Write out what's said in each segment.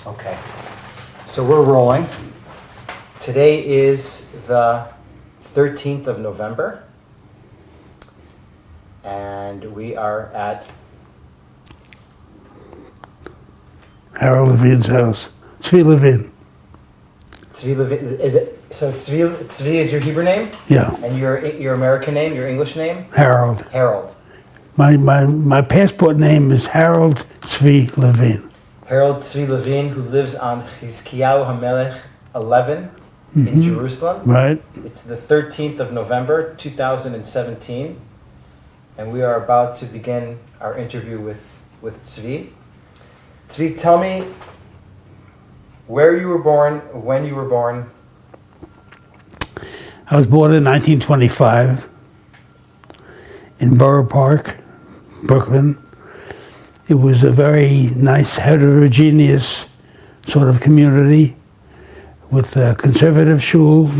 Okay, so we're rolling. Today is the 13th of November, and we are at Harold Levine's house. Zvi Levine. Zvi Levine. Is it so? Zvi is your Hebrew name, Yeah, and your American name, your English name, Harold. Harold. My passport name is Harold Zvi Levine. Harold Zvi Levine, who lives on Chizkiyahu HaMelech 11 in Jerusalem. Right. It's the 13th of November, 2017, and we are about to begin our interview with Zvi. Zvi, tell me where you were born, when you were born. I was born in 1925 in Borough Park, Brooklyn. It was a very nice, heterogeneous sort of community with a conservative shul,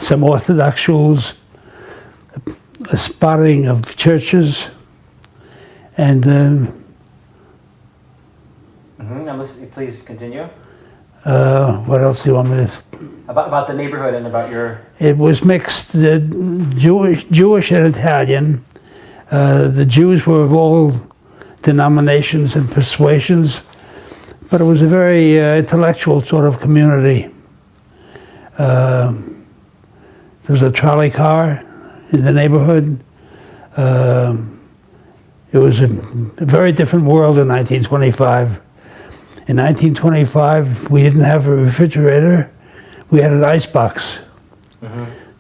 some Orthodox shuls, a spotting of churches, and Now please continue. what else do you want me to... About the neighborhood and about your... It was mixed, Jewish and Italian. The Jews were of all denominations and persuasions, but it was a very intellectual sort of community. There was a trolley car in the neighborhood. It was a very different world in 1925. In 1925, we didn't have a refrigerator. We had an ice box.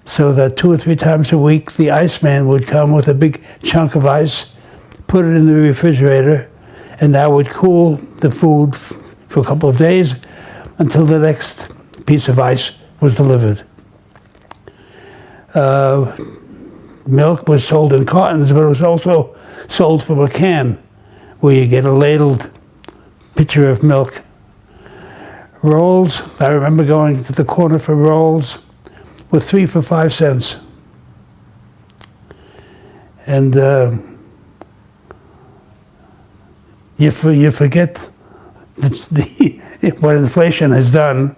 So that 2 or 3 times a week, the iceman would come with a big chunk of ice, put it in the refrigerator, and that would cool the food for a couple of days until the next piece of ice was delivered. Milk was sold in cartons, but it was also sold from a can, where you get a ladled pitcher of milk. Rolls, I remember going to the corner for rolls, were 3 for 5 cents. And you forget what inflation has done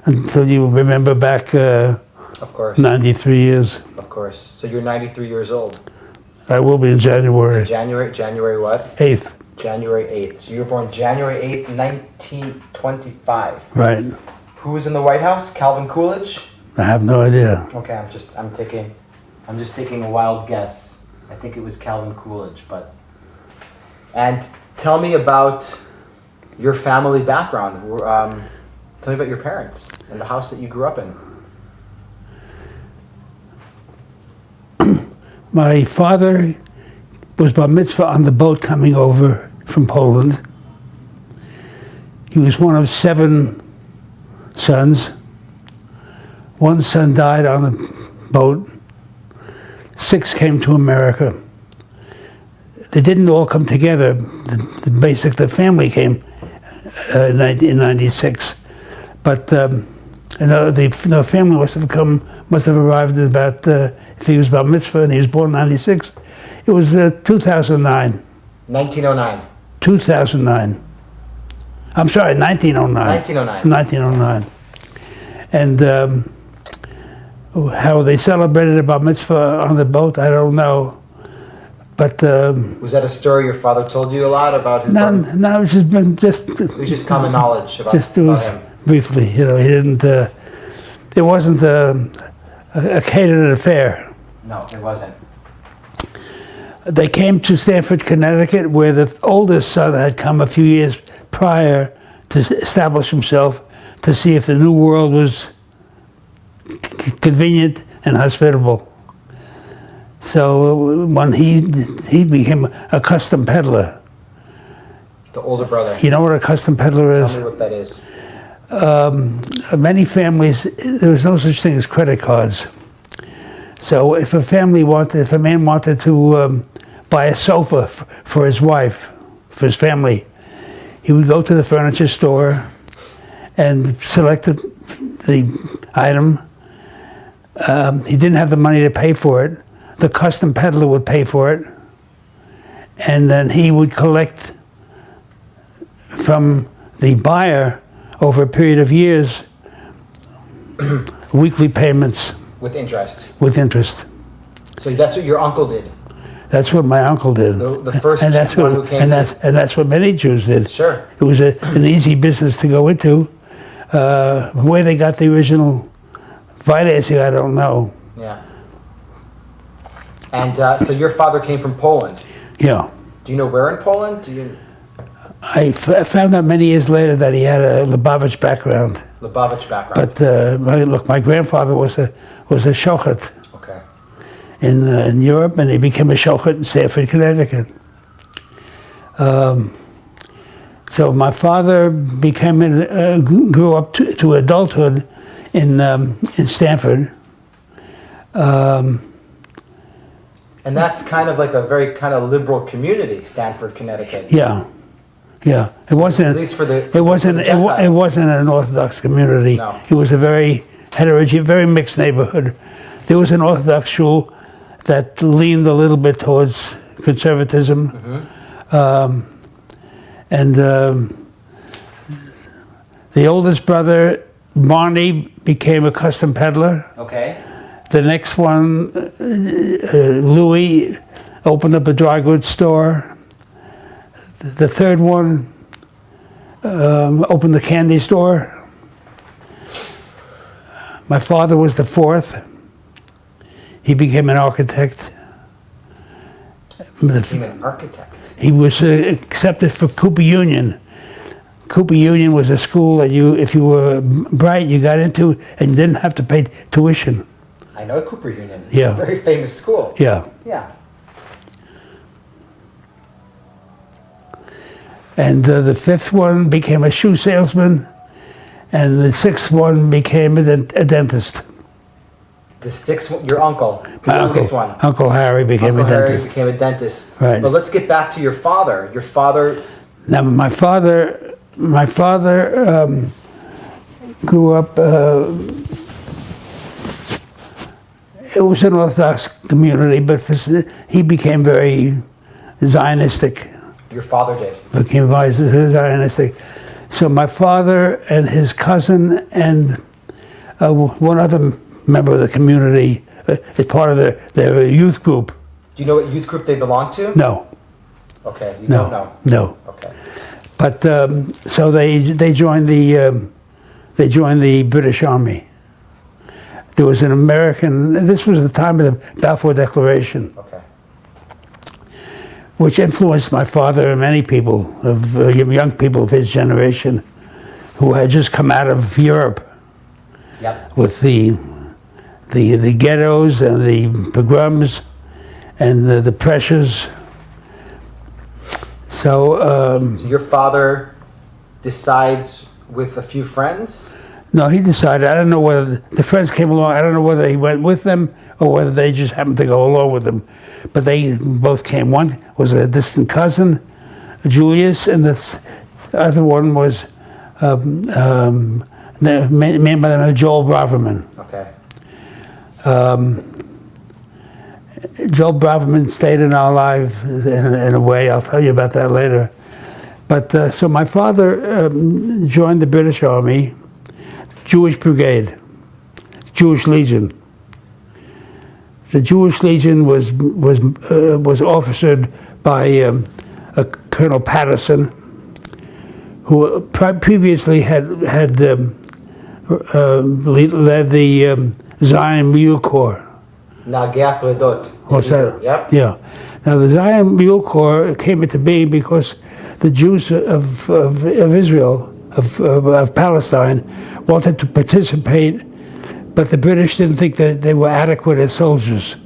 until you remember back Of course. 93 years. Of course. So you're 93 years old. I will be in January. January what? 8th. January 8th. So you were born January 8th, 1925. Right. Who was in the White House? Calvin Coolidge? I have no idea. Okay, I'm just taking a wild guess. I think it was Calvin Coolidge, but... And tell me about your family background. Tell me about your parents and the house that you grew up in. My father was bar mitzvah on the boat coming over from Poland. He was one of 7 sons. One son died on the boat. 6 came to America. They didn't all come together. The family came in 96. But the family must have arrived at about, if he was bar mitzvah and he was born in 96, it was 2009. 1909. 2009. I'm sorry, 1909. 1909. And how they celebrated a bar mitzvah on the boat, I don't know. But was that a story your father told you a lot about his no, it was just it was just common knowledge about, just it was about him. Briefly, he didn't. It wasn't a catered affair. No, it wasn't. They came to Stamford, Connecticut, where the oldest son had come a few years prior to establish himself, to see if the new world was convenient and hospitable. So when he became a custom peddler. The older brother. You know what a custom peddler is? Tell me what that is. Many families, there was no such thing as credit cards. So if a man wanted to buy a sofa for his wife, for his family, he would go to the furniture store and select the item. He didn't have the money to pay for it. The custom peddler would pay for it, and then he would collect from the buyer over a period of years, weekly payments With interest. with interest. So that's what your uncle did. That's what my uncle did. The first and that's one what, who came and that's what many Jews did. Sure. It was an easy business to go into. Where they got the original financing, I don't know. Yeah. And so your father came from Poland. Yeah. Do you know where in Poland? Do you? I found out many years later that he had a Lubavitch background. Lubavitch background. But my grandfather was a shochet Okay. in Europe, and he became a shochet in Stamford, Connecticut. So my father grew up to adulthood in Stamford. And that's kind of like a very kind of liberal community, Stamford, Connecticut. Yeah. It wasn't. At least for the. It wasn't. It wasn't an Orthodox community. No. It was a very heterogeneous, very mixed neighborhood. There was an Orthodox shul that leaned a little bit towards conservatism, and the oldest brother, Barney, became a custom peddler. Okay. The next one, Louis, opened up a dry goods store. The third one opened the candy store. My father was the fourth. He became an architect. He became an architect. He was accepted for Cooper Union. Cooper Union was a school that if you were bright, you got into and didn't have to pay tuition. I know Cooper Union. It's Yeah. a very famous school. Yeah. Yeah. And the fifth one became a shoe salesman, and the sixth one became a dentist. The sixth one, your uncle, the My youngest one. Uncle Harry became Uncle a Harry dentist. became a dentist. Right. But let's get back to your father. Your father. Now, my father grew up. It was an Orthodox community, but he became very Zionistic. Your father did. Became very Zionistic. So my father and his cousin and one other member of the community is part of their youth group. Do you know what youth group they belong to? No. Okay. You don't know. No. Okay. But so they joined the British Army. There was an American. This was the time of the Balfour Declaration, Okay. which influenced my father and many people young people of his generation, who had just come out of Europe. Yep. With the ghettos and the pogroms and the pressures. So So your father decides with a few friends. no, he decided. I don't know whether the friends came along. I don't know whether he went with them or whether they just happened to go along with them. But they both came. One was a distant cousin, Julius, and the other one was a man by the name of Joel Braverman. Okay. Joel Braverman stayed in our lives in a way. I'll tell you about that later. But so my father joined the British Army, Jewish Brigade, Jewish Legion. The Jewish Legion was officered by a Colonel Patterson, who previously had led the Zion Mule Corps. Nagea Pledot. What's that? Yep. Yeah. Now the Zion Mule Corps came into being because the Jews of Israel, of Palestine, wanted to participate, but the British didn't think that they were adequate as soldiers,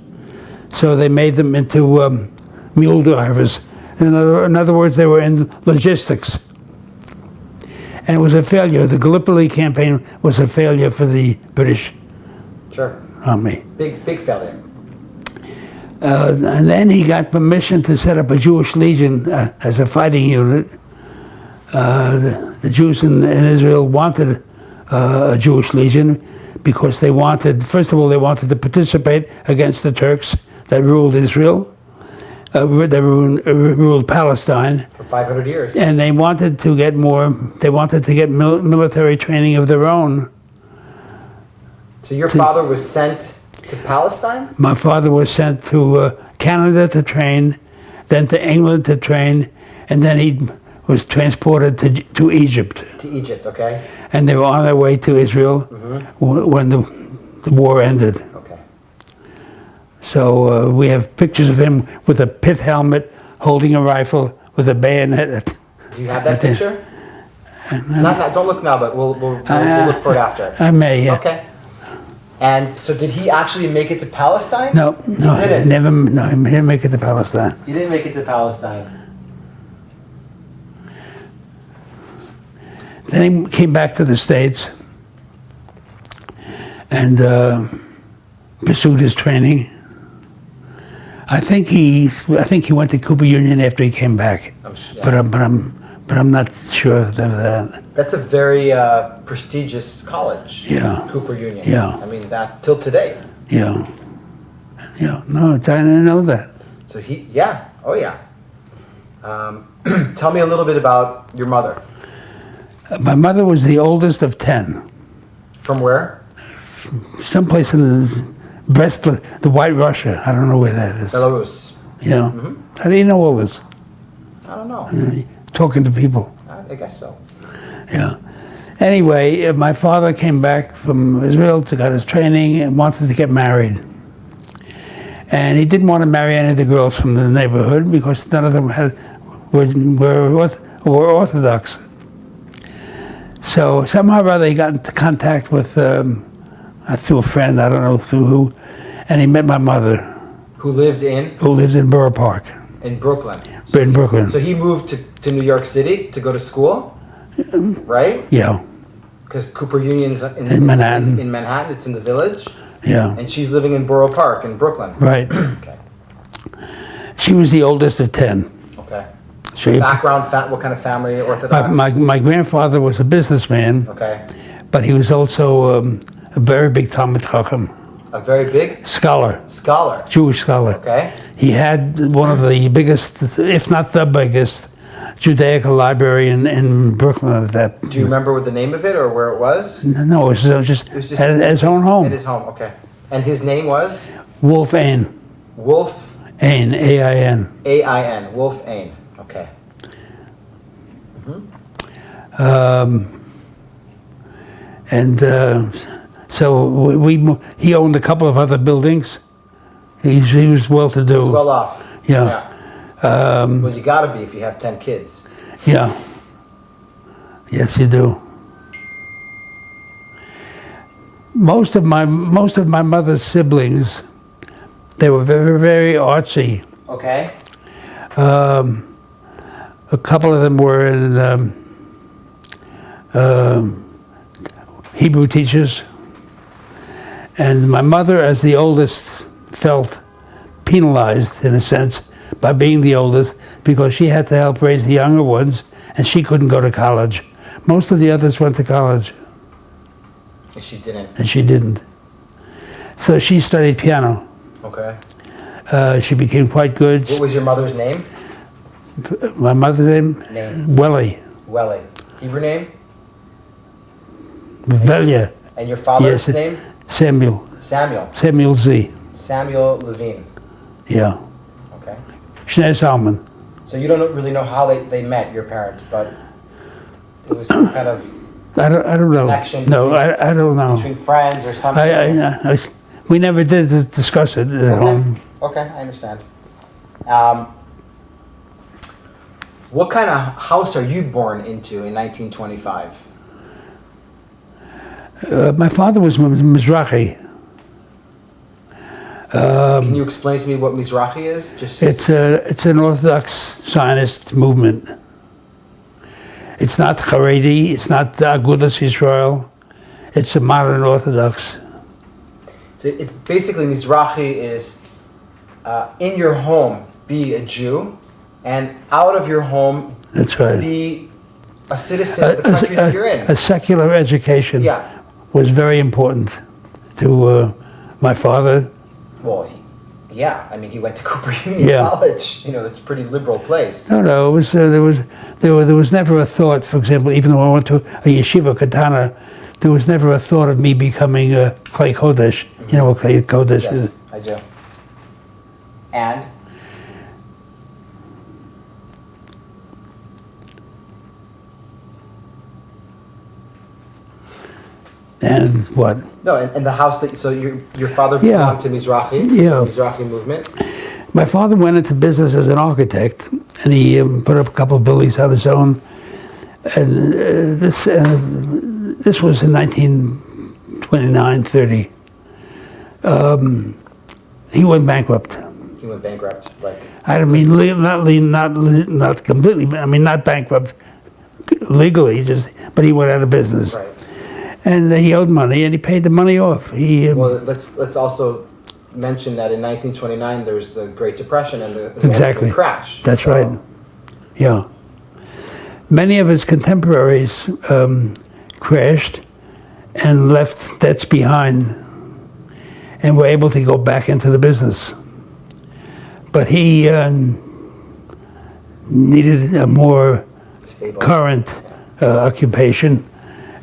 so they made them into mule drivers. In other words, they were in logistics. And it was a failure. The Gallipoli campaign was a failure for the British Army. Big failure. And then he got permission to set up a Jewish Legion as a fighting unit. The Jews in Israel wanted a Jewish Legion because they wanted, first of all, they wanted to participate against the Turks that ruled Israel. They ruled Palestine. For 500 years. And they wanted to get more, they wanted to get military training of their own. So your father was sent to Palestine? My father was sent to Canada to train, then to England to train, and then he was transported to Egypt. To Egypt, okay. And they were on their way to Israel when the war ended. Okay. So we have pictures of him with a pith helmet, holding a rifle with a bayonet. Do you have that picture? Not, don't look now, but we'll look for it after. I may, yeah. Okay. And so did he actually make it to Palestine? No, He didn't? he didn't make it to Palestine. He didn't make it to Palestine. Then he came back to the States and pursued his training. I think he went to Cooper Union after he came back, Yeah. but I'm not sure of that. That's a very prestigious college. Yeah. Cooper Union. Yeah. I mean, that till today. Yeah. No, I didn't know that. So oh yeah. Tell me a little bit about your mother. My mother was the oldest of 10. From where? Someplace in the White Russia. I don't know where that is. Belarus. Yeah. How do you know all this? I don't know. Talking to people. I guess so. Yeah. Anyway, my father came back from Israel to get his training and wanted to get married. And he didn't want to marry any of the girls from the neighborhood because none of them were Orthodox. So somehow or other he got into contact with, through a friend, I don't know through who, and he met my mother. Who lived in? Who lives in Borough Park. In Brooklyn. In Brooklyn. So he moved to New York City to go to school, right? Yeah. Because Cooper Union's In Manhattan. In Manhattan, it's in the Village. Yeah. And she's living in Borough Park in Brooklyn. Right. Okay. She was the oldest of 10. Okay. So Background, what kind of family? Orthodox? my grandfather was a businessman, Okay. but he was also a very big Talmid Chacham. A very big? Scholar. Scholar. Jewish scholar. Okay. He had one of the biggest, if not the biggest, Judaical library in Brooklyn at that. Do you remember what the name of it or where it was? No, it was just at his own home. At his home, okay. And his name was? Wolf Ain. Wolf? Ain, A-I-N. A-I-N, Wolf Ain, okay. So he owned a couple of other buildings. He was well-to-do. He was well off. Yeah. Well, you gotta be if you have 10 kids. Yeah. Yes, you do. Most of my mother's siblings, they were very, very artsy. Okay. A couple of them were in Hebrew teachers. And my mother, as the oldest, felt penalized, in a sense, by being the oldest, because she had to help raise the younger ones, and she couldn't go to college. Most of the others went to college. And she didn't. And she didn't. So she studied piano. Okay. She became quite good. What was your mother's name? My mother's name? Welly. Welly. Hebrew name? Velia. And your father's name? Samuel. Samuel. Samuel Z. Samuel Levine. Yeah. Okay. Shnei Salman. So you don't really know how they met, your parents, but it was some kind of I don't know. connection. No, I don't know. Between friends or something. We never did discuss it at home. Okay, I understand. What kind of house are you born into in 1925? My father was Mizrahi. Can you explain to me what Mizrahi is? It's an Orthodox Zionist movement. It's not Haredi, it's not Agudas Yisrael. It's a modern Orthodox. So it's basically Mizrahi is in your home be a Jew, and out of your home That's right. be a citizen of the country that you're in. A secular education was very important to my father. Well, Yeah, I mean, he went to Cooper Union College. You know, it's a pretty liberal place. No, it was there was never a thought. For example, even though I went to a yeshiva katana, there was never a thought of me becoming a Klei Kodesh. Mm-hmm. You know what Klei Kodesh is? Yes, I do. And? And what? No, and the house that, so your father belonged to Mizrahi, Mizrahi movement? My father went into business as an architect, and he put up a couple of buildings on his own. And this was in 1929, 30. He went bankrupt. He went bankrupt, like? I mean, not completely. I mean, not bankrupt legally, but he went out of business. Right. And he owed money, and he paid the money off. Well, let's also mention that in 1929 there was the Great Depression and the crash. That's right. Yeah. Many of his contemporaries crashed and left debts behind, and were able to go back into the business. But he needed a more stable, current occupation.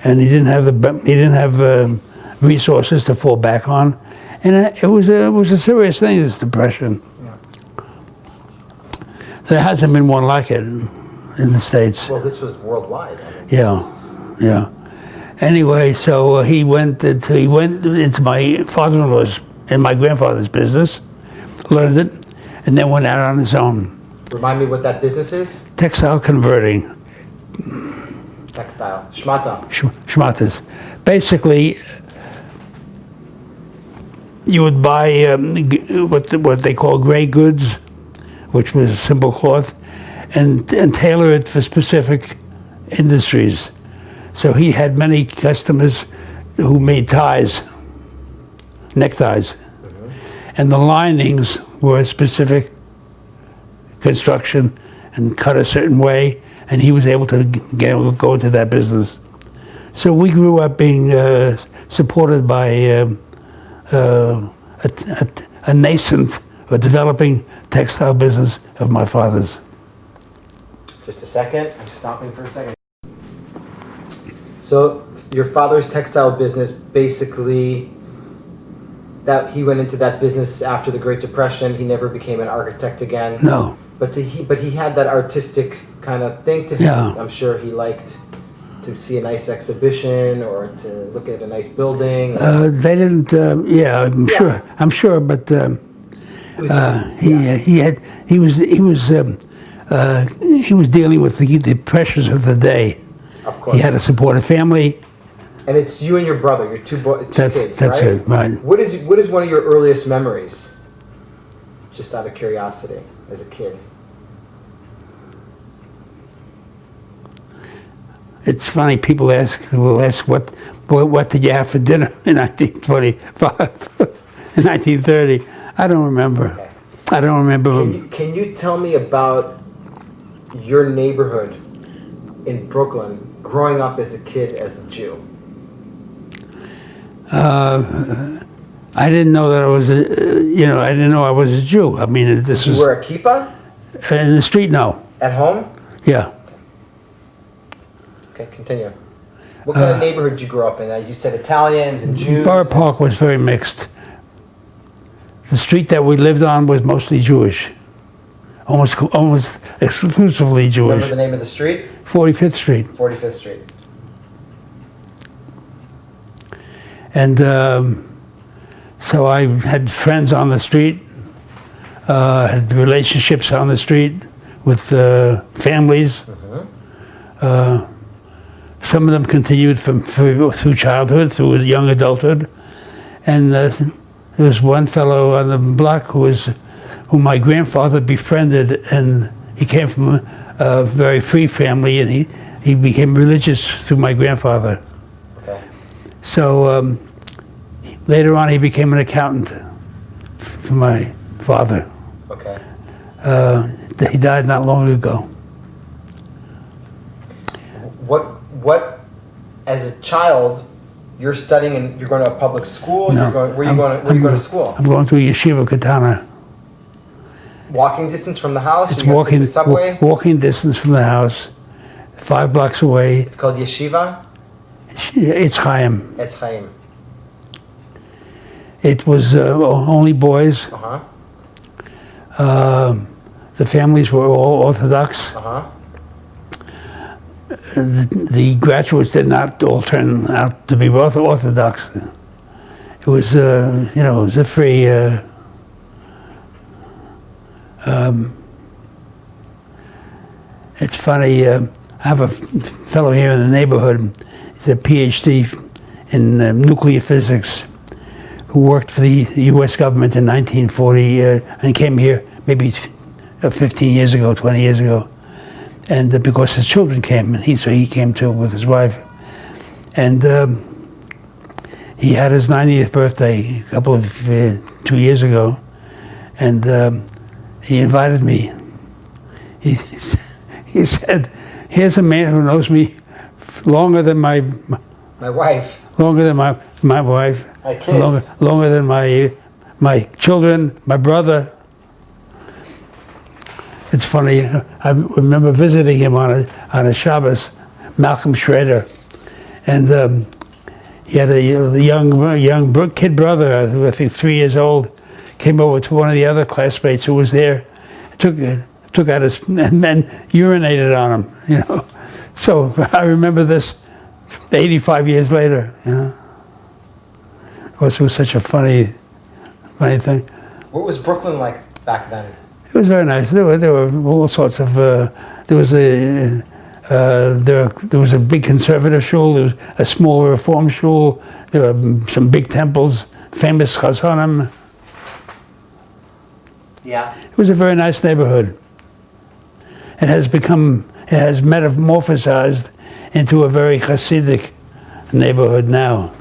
And he didn't have resources to fall back on, and it was a serious thing. This depression. Yeah. There hasn't been one like it in the States. Well, this was worldwide. I mean, yeah. Anyway, so he went into my father-in-law's and my grandfather's business, learned it, and then went out on his own. Remind me what that business is? Textile converting. Textile. Shmata. Shmatas. Basically, you would buy what they call gray goods, which was simple cloth, and tailor it for specific industries. So he had many customers who made ties, neckties, and the linings were a specific construction and cut a certain way. And he was able to go into that business. So we grew up being supported by a nascent or developing textile business of my father's. Just a second. I'm stopping for a second. So your father's textile business, basically, that he went into that business after the Great Depression. He never became an architect again. No. But he had that artistic kind of thing to him. Yeah. I'm sure he liked to see a nice exhibition or to look at a nice building. They didn't. I'm sure. But he was dealing with the pressures of the day. Of course. He had to support a family. And it's you and your brother, your two kids, that's right? it, right. What is one of your earliest memories? Just out of curiosity, as a kid. It's funny, people will ask what did you have for dinner in 1925, in 1930. I don't remember. Okay. I don't remember. Can you tell me about your neighborhood in Brooklyn growing up as a kid as a Jew? I didn't know that I was I didn't know I was a Jew. I mean, this was... You wear a kippah? In the street, no. At home? Yeah. Okay, continue. What kind of neighborhood did you grow up in? You said Italians and Jews? Borough Park was very mixed. The street that we lived on was mostly Jewish. Almost exclusively Jewish. Remember the name of the street? 45th Street. 45th Street. And so I had friends on the street, had relationships on the street with families. Some of them continued through childhood, through young adulthood. And there was one fellow on the block whom my grandfather befriended, and he came from a very free family, and he became religious through my grandfather. Okay. So later on, he became an accountant for my father. Okay. He died not long ago. What, as a child, you're studying and you're going to a public school? No, Where are you going to school? I'm going to a yeshiva katana. walking distance from the house? It's You have to take walking the subway? walking distance from the house, 5 blocks away. It's called Yeshiva? It's Chaim. Etz Chaim. It was only boys. Uh-huh. The families were all Orthodox. Uh-huh. The graduates did not all turn out to be Orthodox. It was, it was a free. It's funny. I have a fellow here in the neighborhood. He's a PhD in nuclear physics, who worked for the U.S. government in 1940 and came here maybe 15 years ago, 20 years ago. And because his children came, and so he came too with his wife. And he had his 90th birthday a couple of 2 years ago, and he invited me. He said, "Here's a man who knows me longer than my wife, longer than my wife, my kids, longer than my children, my brother." It's funny. I remember visiting him on a Shabbos, Malcolm Schrader, and he had a young kid brother, I think 3 years old, came over to one of the other classmates who was there, took out his and urinated on him. So I remember this 85 years later. Of course, it was such a funny thing. What was Brooklyn like back then? It was very nice. There were all sorts of. There was a big conservative shul. There was a small reform shul. There were some big temples, famous chazonim. Yeah. It was a very nice neighborhood. It has metamorphosized into a very Hasidic neighborhood now.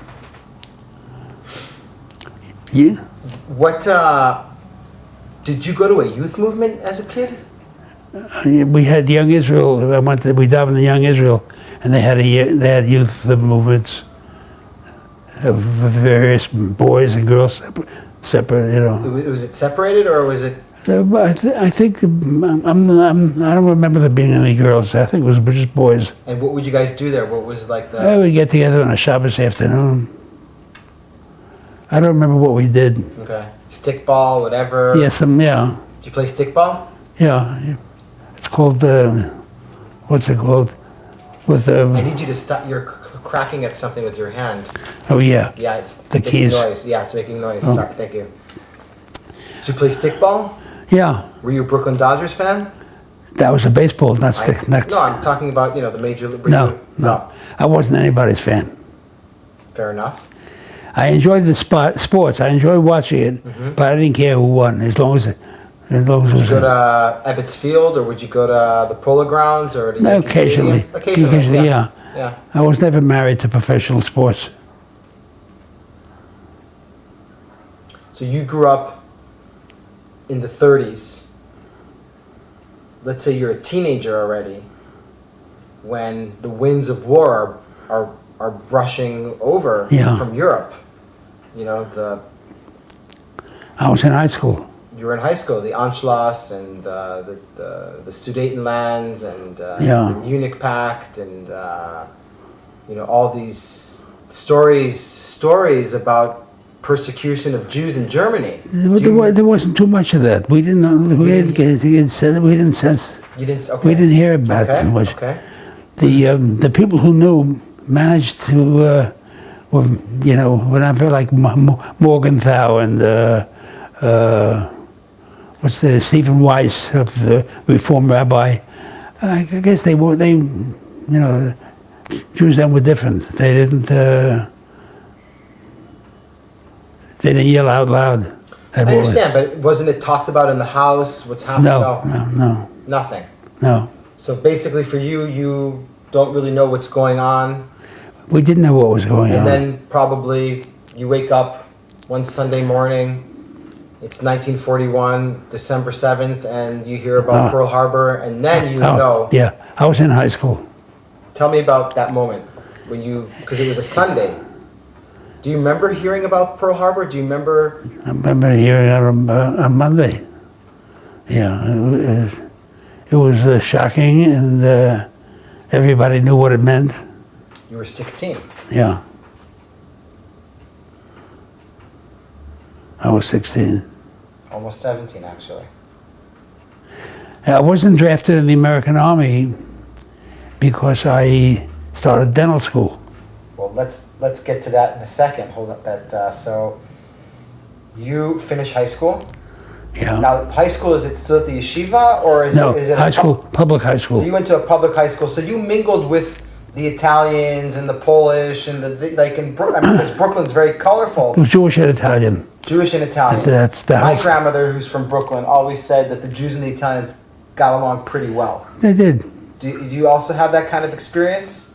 Yeah. What? Did you go to a youth movement as a kid? We had Young Israel. We davened in Young Israel, and they had youth movements of various boys and girls separate. Was it separated or was it? I think I don't remember there being any girls. I think it was just boys. And what would you guys do there? What was like the? We'd get together on a Shabbos afternoon. I don't remember what we did. Okay. Stickball, whatever. Yes, yeah. Did you play stickball? Yeah. It's called, what's it called? With I need you to stop. You're cracking at something with your hand. Oh, yeah. Yeah, it's the making keys. Noise. Yeah, it's making noise. Oh. Sorry, thank you. Did you play stickball? Yeah. Were you a Brooklyn Dodgers fan? That was a baseball, not stick. No, I'm talking about, the major league. No. I wasn't anybody's fan. Fair enough. I enjoyed the sports. I enjoyed watching it, but I didn't care who won as long as it was. Would you go to Ebbets Field, or would you go to the Polo Grounds, or the occasionally? Occasionally, yeah. I was never married to professional sports. So you grew up in the 30s. Let's say you're a teenager already, when the winds of war are brushing over from Europe. I was in high school. You were in high school. The Anschluss and the Sudetenlands and the Munich Pact and all these stories about persecution of Jews in Germany. There wasn't too much of that. We didn't. We didn't sense. You didn't. Okay. We didn't hear about too much. Okay. The people who knew managed to. Whenever like Morgenthau and what's the Stephen Weiss of the Reform Rabbi, I guess they Jews then were different. They didn't yell out loud. I understand, but wasn't it talked about in the house? What's happening? No. Nothing. No. So basically, for you don't really know what's going on. We didn't know what was going on. And then probably you wake up one Sunday morning, it's 1941, December 7th, and you hear about Pearl Harbor, and then you know. Yeah, I was in high school. Tell me about that moment, because it was a Sunday. Do you remember hearing about Pearl Harbor? Do you remember? I remember hearing it on Monday. Yeah, it was shocking, and everybody knew what it meant. You were 16. Yeah. I was 16. Almost 17, actually. I wasn't drafted in the American Army because I started dental school. Well, let's get to that in a second. Hold up that. So, you finished high school. Yeah. Now, high school, is it still at the yeshiva, or is it high school, public high school. So you went to a public high school. So you mingled with the Italians and the Polish and because Brooklyn's very colorful. It was Jewish and Italian. Jewish and Italians. That's the My house. grandmother, who's from Brooklyn, always said that the Jews and the Italians got along pretty well. They did. Do you also have that kind of experience?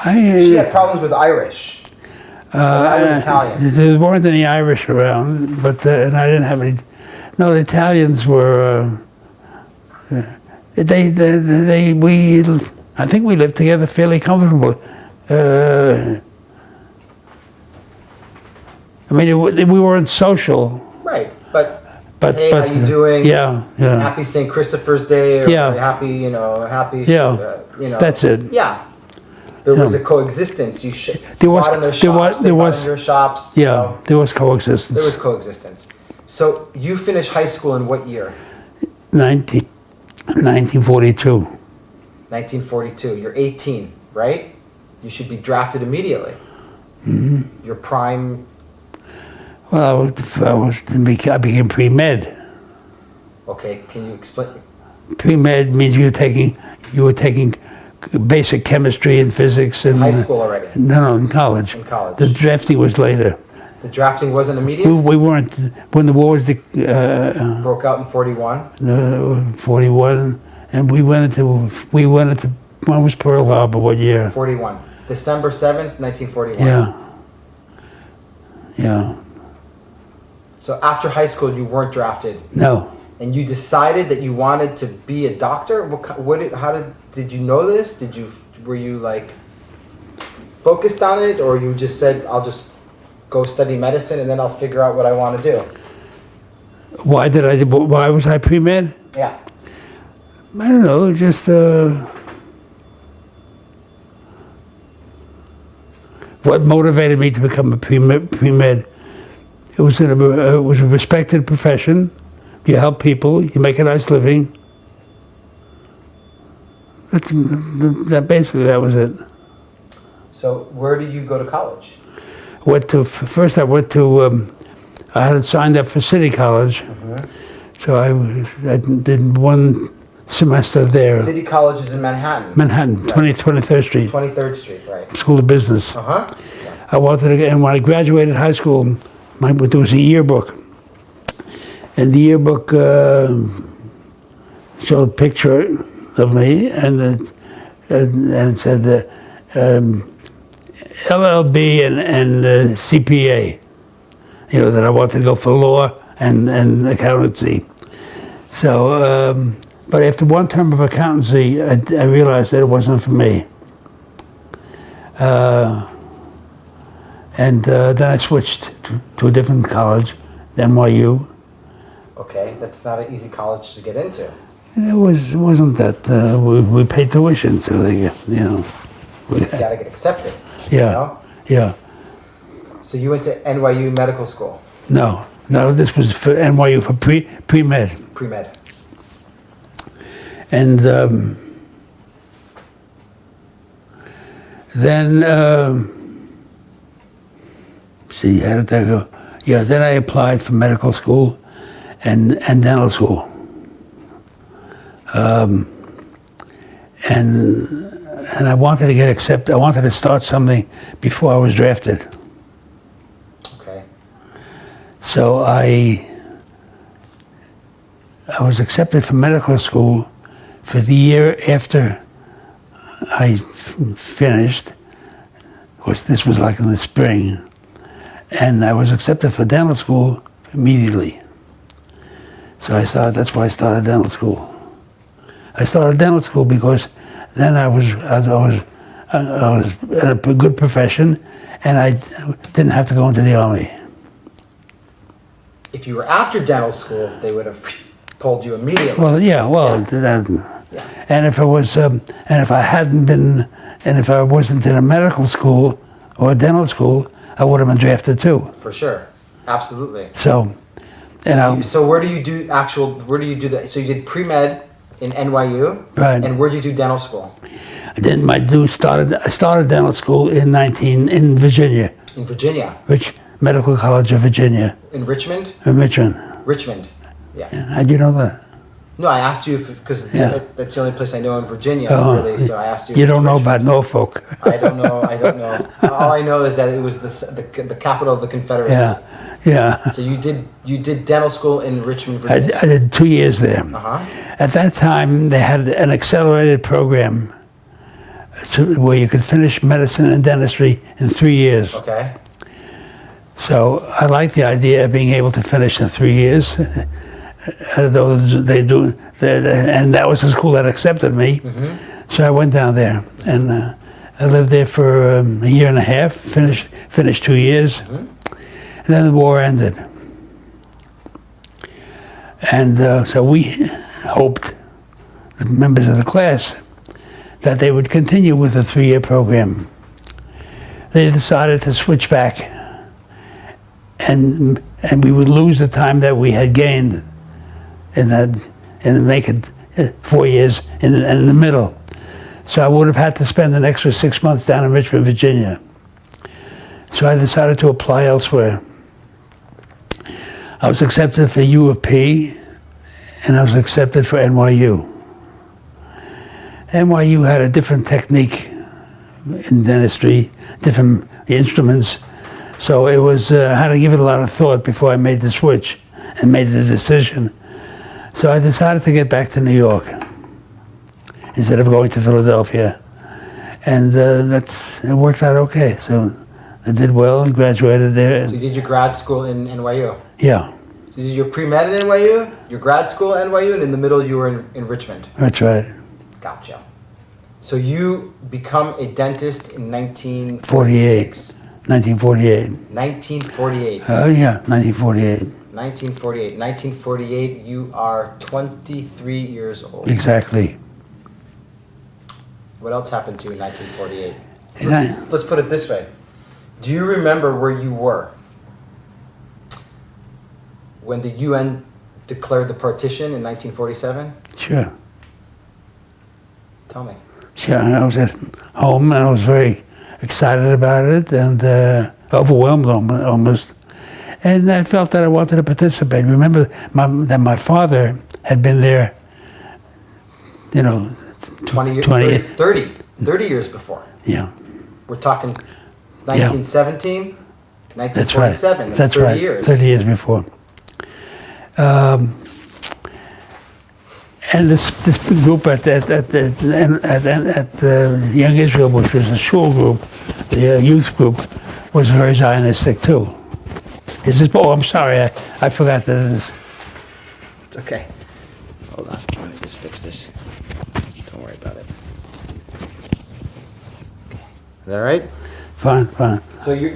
She had problems with Irish. Not with Italians. There weren't any Irish around, but and I didn't have any. No, the Italians were. I think we lived together fairly comfortably. I mean, we weren't social. Right, but hey, how you doing? Yeah. Happy St. Christopher's Day, or happy, happy. That's it. Yeah. There was a coexistence. You bought in their shops, they bought in your shops. Yeah, there was coexistence. There was coexistence. So you finished high school in what year? 1942. 1942. You're 18, right? You should be drafted immediately. Mm-hmm. Your prime. Well, I became pre-med. Okay, can you explain? Pre-med means you were taking basic chemistry and physics in high school already. No, in college. In college. The drafting was later. The drafting wasn't immediate? We weren't, when the war was broke out in 41? 41, and we went into, when was Pearl Harbor, what year? 41. December 7th, 1941. Yeah. So after high school, you weren't drafted? No. And you decided that you wanted to be a doctor? Did you know this? Were you like focused on it, or you just said, I'll just go study medicine and then I'll figure out what I want to do? Why was I pre-med? Yeah. I don't know, just what motivated me to become a pre-med. It was a respected profession. You help people, you make a nice living. Basically, that was it. So where did you go to college? First I went to, I had signed up for City College. Mm-hmm. So I did one semester there. City College is in Manhattan. Manhattan, right. 23rd Street. 23rd Street, right. School of Business. Uh-huh. Yeah. I wanted to, and when I graduated high school, there was a yearbook. And the yearbook showed a picture of me, and it said LLB and CPA. That I wanted to go for law and accountancy. So, but after one term of accountancy, I realized that it wasn't for me. And then I switched to a different college, NYU. Okay, that's not an easy college to get into. It wasn't that. We paid tuition, so they, You gotta get accepted. Yeah. Yeah. So you went to NYU Medical School? No, this was for NYU for pre-med. Pre-med. And then, see, how did that go? Yeah, then I applied for medical school and dental school. And I wanted to get accepted. I wanted to start something before I was drafted. Okay. So I was accepted for medical school for the year after I finished. Of course, this was like in the spring. And I was accepted for dental school immediately. So that's why I started dental school. I started dental school because then I was in a good profession, and I didn't have to go into the army. If you were after dental school, they would have told you immediately. Well, yeah, well, and if it was, and if I hadn't been, and if I wasn't in a medical school or a dental school, I would have been drafted too. For sure, absolutely. So, So where do you do that? So you did pre-med in NYU, right? And where did you do dental school? I started dental school in Virginia. In Virginia. Medical College of Virginia. In Richmond? In Richmond. Richmond, yeah. How'd you know that? No, I asked you because that's the only place I know in Virginia, really. So I asked you. You don't know about Norfolk. I don't know. All I know is that it was the capital of the Confederacy. Yeah. So you did dental school in Richmond, Virginia. I did 2 years there. Uh-huh. At that time, they had an accelerated program where you could finish medicine and dentistry in 3 years. Okay. So I liked the idea of being able to finish in 3 years. Though they do, and that was the school that accepted me. Mm-hmm. So I went down there, and I lived there for a year and a half. Finished 2 years, mm-hmm. And then the war ended. And so we hoped, the members of the class, that they would continue with the 3-year program. They decided to switch back, and we would lose the time that we had gained. And make it 4 years in the middle. So I would have had to spend an extra 6 months down in Richmond, Virginia. So I decided to apply elsewhere. I was accepted for U of P, and I was accepted for NYU. NYU had a different technique in dentistry, different instruments. So it was, I had to give it a lot of thought before I made the switch and made the decision. So I decided to get back to New York instead of going to Philadelphia. And it worked out okay. So I did well and graduated there. So you did your grad school in NYU? Yeah. So you did your pre-med at NYU, your grad school at NYU, and in the middle you were in Richmond? That's right. Gotcha. So you become a dentist in 1946? 1948. 1948. Yeah, 1948. 1948, you are 23 years old. Exactly. What else happened to you in 1948? Let's put it this way. Do you remember where you were when the UN declared the partition in 1947? Sure. Tell me. Sure, I was at home and I was very excited about it and overwhelmed almost. And I felt that I wanted to participate. Remember that my father had been there, 30 years before. Yeah. We're talking 1917, 1947. That's 30 right. years. 30 years before. And this group at Young Israel, which was a shul group, the youth group, was very Zionistic too. I'm sorry, I forgot that it is. It's okay. Hold on, let me just fix this. Don't worry about it. Okay. Is that right? Fine. So you're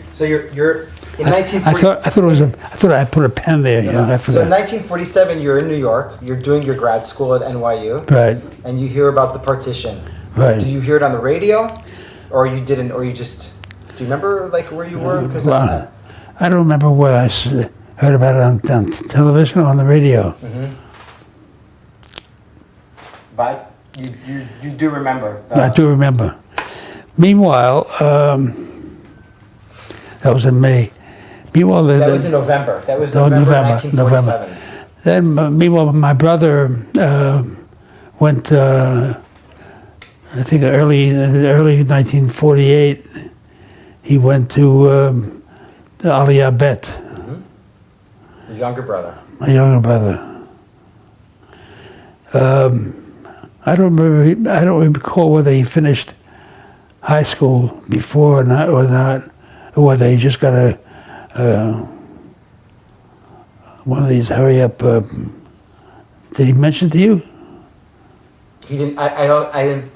in 1947. I thought I put a pen there. I forgot. So in 1947, you're in New York. You're doing your grad school at NYU. Right. And you hear about the partition. Right. Do you hear it on the radio, or you didn't, or you just? Do you remember where you were? Because I don't remember where I heard about it on television or on the radio. Mm-hmm. But you do remember. I do remember. Meanwhile, that was in May. Meanwhile, that was in November. That was November 1947. Then, meanwhile, my brother went. I think early 1948. He went to the Aliyah Bet. Mm-hmm. Your younger brother. My younger brother. I don't recall whether he finished high school before or not, or whether he just got one of these hurry up. Did he mention to you? He didn't.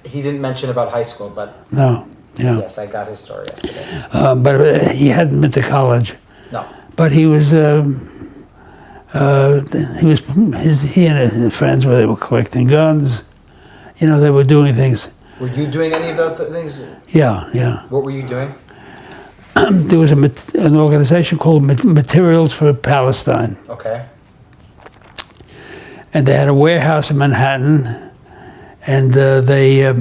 He didn't mention about high school, but no. Yeah. Yes, I got his story yesterday. But he hadn't been to college. No. But he was. He and his friends, where they were collecting guns. You know, they were doing things. Were you doing any of those things? Yeah. What were you doing? There was an organization called Materials for Palestine. Okay. And they had a warehouse in Manhattan, and they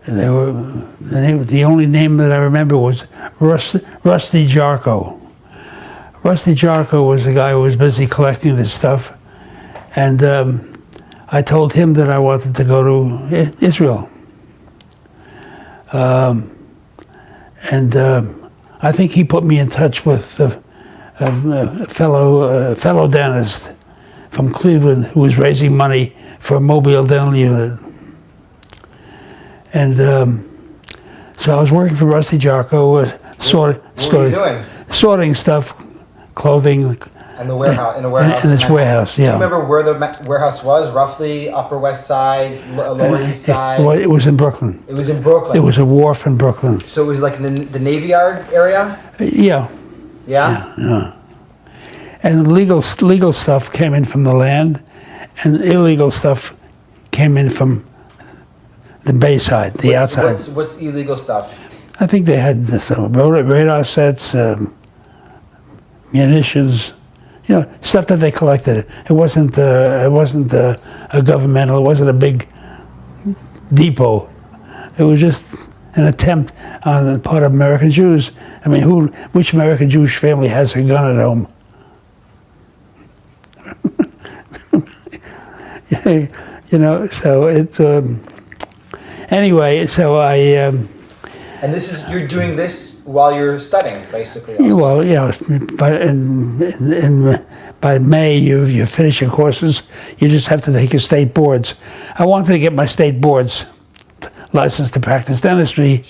were the only name that I remember was Rusty Jarko. Rusty Jarko was the guy who was busy collecting this stuff, and I told him that I wanted to go to Israel. I think he put me in touch with a fellow dentist from Cleveland who was raising money for a mobile dental unit. And so I was working for Rusty Jarko, sorting stuff, clothing. In the warehouse. In this warehouse, yeah. Do you remember where the warehouse was? Roughly Upper West Side, Lower East Side? It was in Brooklyn. It was in Brooklyn. It was a wharf in Brooklyn. So it was like in the Navy Yard area? Yeah. Yeah? And legal stuff came in from the land, and illegal stuff came in from the Bay Side, the outside. What's illegal stuff? I think they had some radar sets, munitions, you know, stuff that they collected. It wasn't a governmental. It wasn't a big depot. It was just an attempt on the part of American Jews. I mean, which American Jewish family has a gun at home? You know, so it's anyway. So I. And you're doing this while you're studying, basically. Also. Well, yeah. By May, you finish your courses. You just have to take your state boards. I wanted to get my state boards license to practice dentistry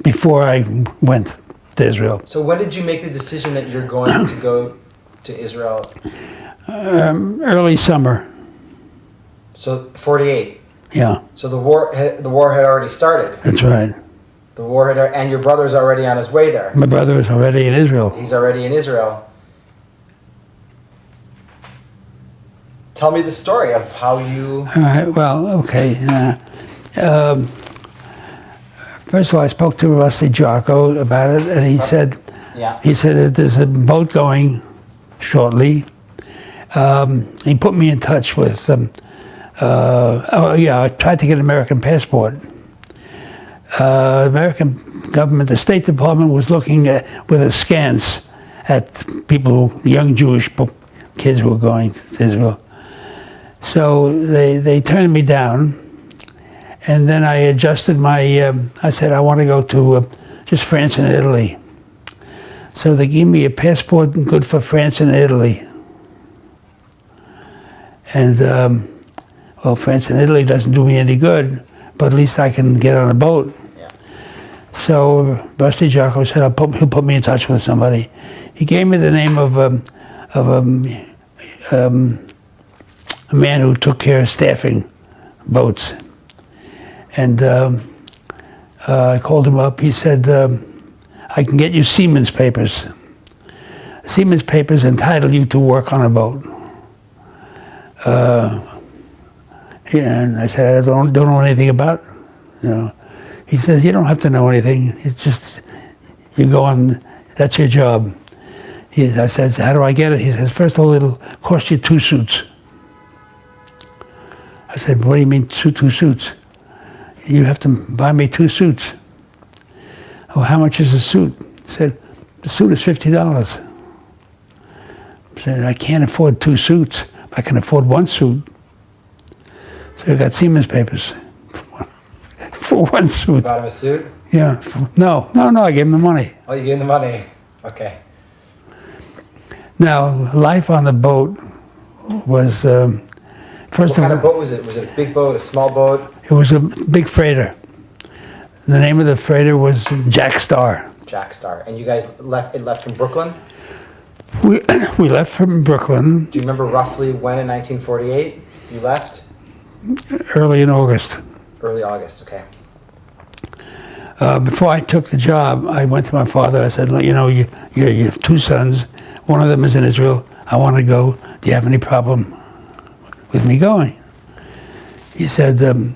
before I went to Israel. So when did you make the decision that you're going to go to Israel? Early summer. So 48. Yeah. So the war had already started. That's right. The war and your brother's already on his way there. My brother is already in Israel. He's already in Israel. Tell me the story of how you. All right. Well, okay. First of all, I spoke to Rusty Jarko about it, and he said that there's a boat going shortly. He put me in touch with. I tried to get an American passport. American government, the State Department was looking with askance at young Jewish kids who were going to Israel. So they turned me down, and then I adjusted I said I want to go to just France and Italy. So they gave me a passport good for France and Italy. And, France and Italy doesn't do me any good, but at least I can get on a boat. Yeah. So Rusty Jarko said he'll put me in touch with somebody. He gave me the name of a man who took care of staffing boats. And I called him up. He said, I can get you Siemens papers. Siemens papers entitle you to work on a boat. And I said, I don't know anything about it. You know. He says, you don't have to know anything. It's just, you go on, that's your job. I said, how do I get it? He says, first of all, it'll cost you 2 suits. I said, what do you mean 2 suits? You have to buy me 2 suits. Oh, how much is a suit? He said, the suit is $50. I said, I can't afford 2 suits. I can afford 1 suit. So I got Siemens papers for 1 suit. You bought him a suit? Yeah. No, I gave him the money. Oh, you gave him the money. Okay. Now, life on the boat was, What kind of boat was it? Was it a big boat, a small boat? It was a big freighter. The name of the freighter was Jack Star. Jack Star. And you guys left from Brooklyn? We left from Brooklyn. Do you remember roughly when in 1948 you left? Early in August. Early August, okay. Before I took the job, I went to my father. I said, you know, you have 2 sons. One of them is in Israel. I want to go. Do you have any problem with me going? He said, oh,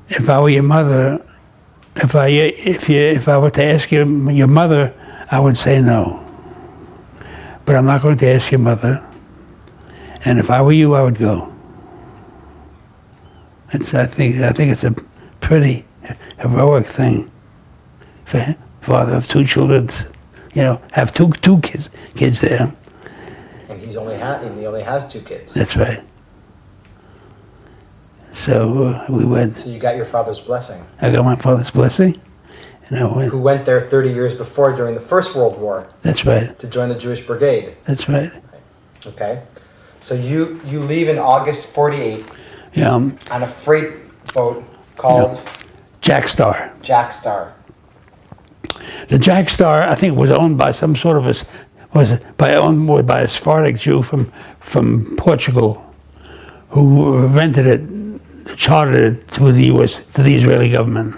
if I were your mother, if I were to ask you, your mother, I would say no. But I'm not going to ask your mother. And if I were you, I would go. I think it's a pretty heroic thing for a father of two children, have two kids there. And he only has 2 kids. That's right. So we went. So you got your father's blessing. I got my father's blessing, and I went. Who went there 30 years before during the First World War. That's right. To join the Jewish Brigade. That's right. Okay. So you leave in August 48. Yeah. On a freight boat called Jack Star. Jack Star. The Jack Star, I think, was owned by some sort of owned by a Sephardic Jew from Portugal, who rented it, chartered it to the Israeli government,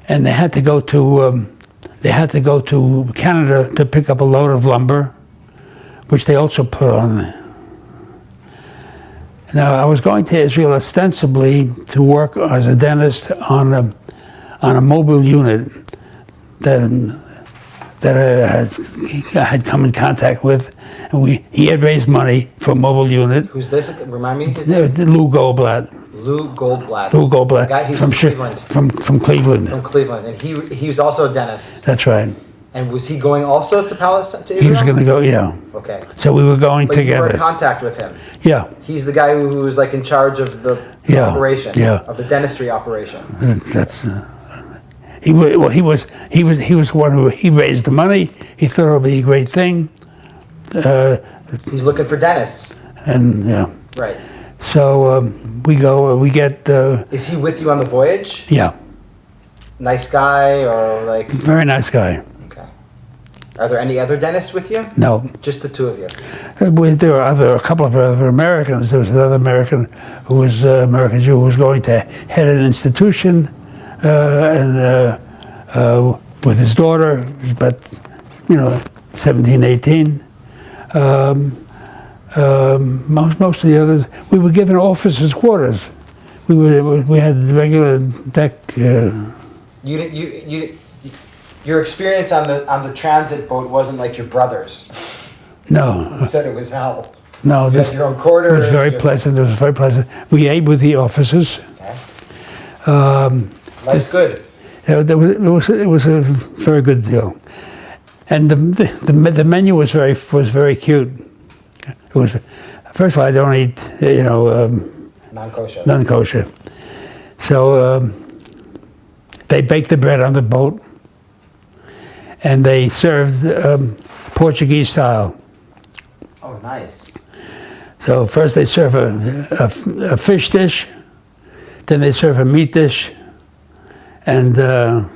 and they had to go to Canada to pick up a load of lumber, which they also put on there. Now, I was going to Israel ostensibly to work as a dentist on a mobile unit that I had come in contact with, and he had raised money for a mobile unit. Who's this? Remind me. Lou Goldblatt. Lou Goldblatt. Lou Goldblatt. Guy, from Cleveland. From Cleveland. From Cleveland, and he was also a dentist. That's right. And was he going also to Palestine, to Israel? He was going to go, yeah. Okay. So we were going but together. You were in contact with him. Yeah. He's the guy who was like in charge of the operation. Yeah. Of the dentistry operation. That's. He was one who he raised the money. He thought it would be a great thing. He's looking for dentists. And yeah. Right. So we go. We get. Is he with you on the voyage? Yeah. Nice guy, or like. Very nice guy. Okay. Are there any other dentists with you? No. Just the 2 of you. There were a couple of other Americans. There was another American who was American Jew who was going to head an institution. With his daughter, but 17, 18. Most of the others, we were given officers' quarters. We had regular deck. Your experience on the transit boat wasn't like your brother's. No. You said it was hell. No, you had your own quarters. It was very pleasant. It was very pleasant. We ate with the officers. Okay. Life's good. It was a very good deal, and the menu was very cute. It was, first of all, I don't eat non-kosher. So they baked the bread on the boat, and they served Portuguese style. Oh, nice. So first they serve a fish dish, then they serve a meat dish. And that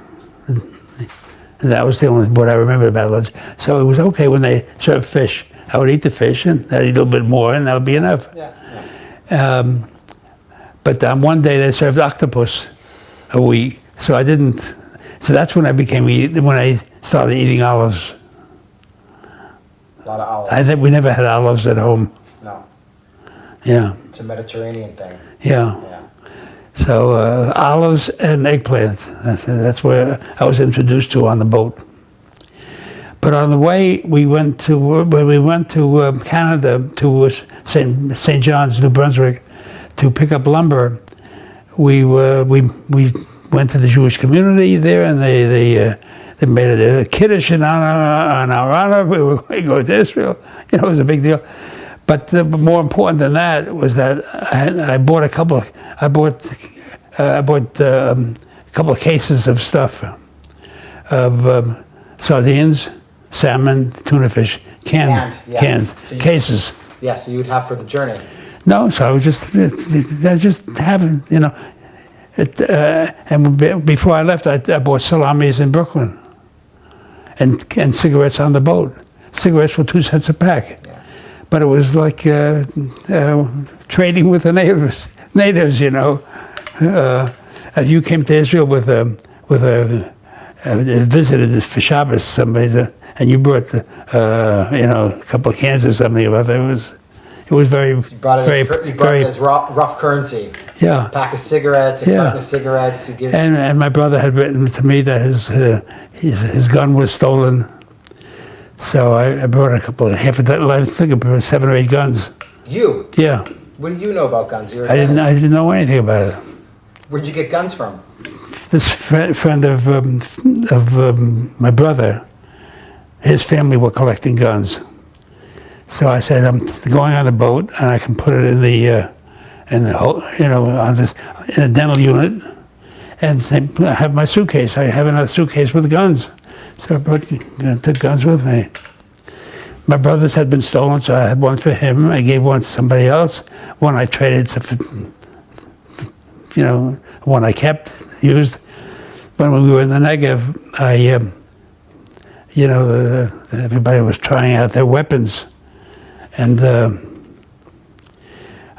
was the only what I remember about lunch. So it was okay when they served fish. I would eat the fish, and I'd eat a little bit more, and that would be enough. Yeah. But one day they served octopus a week, so I didn't. So that's when I started eating olives. A lot of olives. We never had olives at home. No. Yeah. It's a Mediterranean thing. Yeah. So olives and eggplants. That's where I was introduced to on the boat. But on the way, when we went to Canada, to St. John's, New Brunswick, to pick up lumber, we went to the Jewish community there, and they made a kiddush on our honor. We were going to Israel. It was a big deal. But more important than that was that I bought a couple of cases of stuff, of sardines, salmon, tuna fish, canned cases. Yeah, so you would have for the journey. No, so I was just having, and before I left, I bought salamis in Brooklyn, and cigarettes on the boat. Cigarettes were 2 cents a pack. Yeah. But it was like trading with the natives. If you came to Israel with a visited for Shabbos somebody, and you brought a couple of cans or something about that. It was very, You brought it as rough currency. Yeah. A pack of cigarettes, a carton of cigarettes. You give. And my brother had written to me that his gun was stolen. So I brought I think I brought 7 or 8 guns. You? Yeah. What do you know about guns? I didn't know anything about it. Where'd you get guns from? This friend of my brother, his family were collecting guns. So I said, I'm going on the boat, and I can put it in a dental unit, and I have my suitcase. I have another suitcase with guns. So I took guns with me. My brother's had been stolen, so I had one for him. I gave one to somebody else. One I traded one I kept, used. When we were in the Negev, everybody was trying out their weapons. And I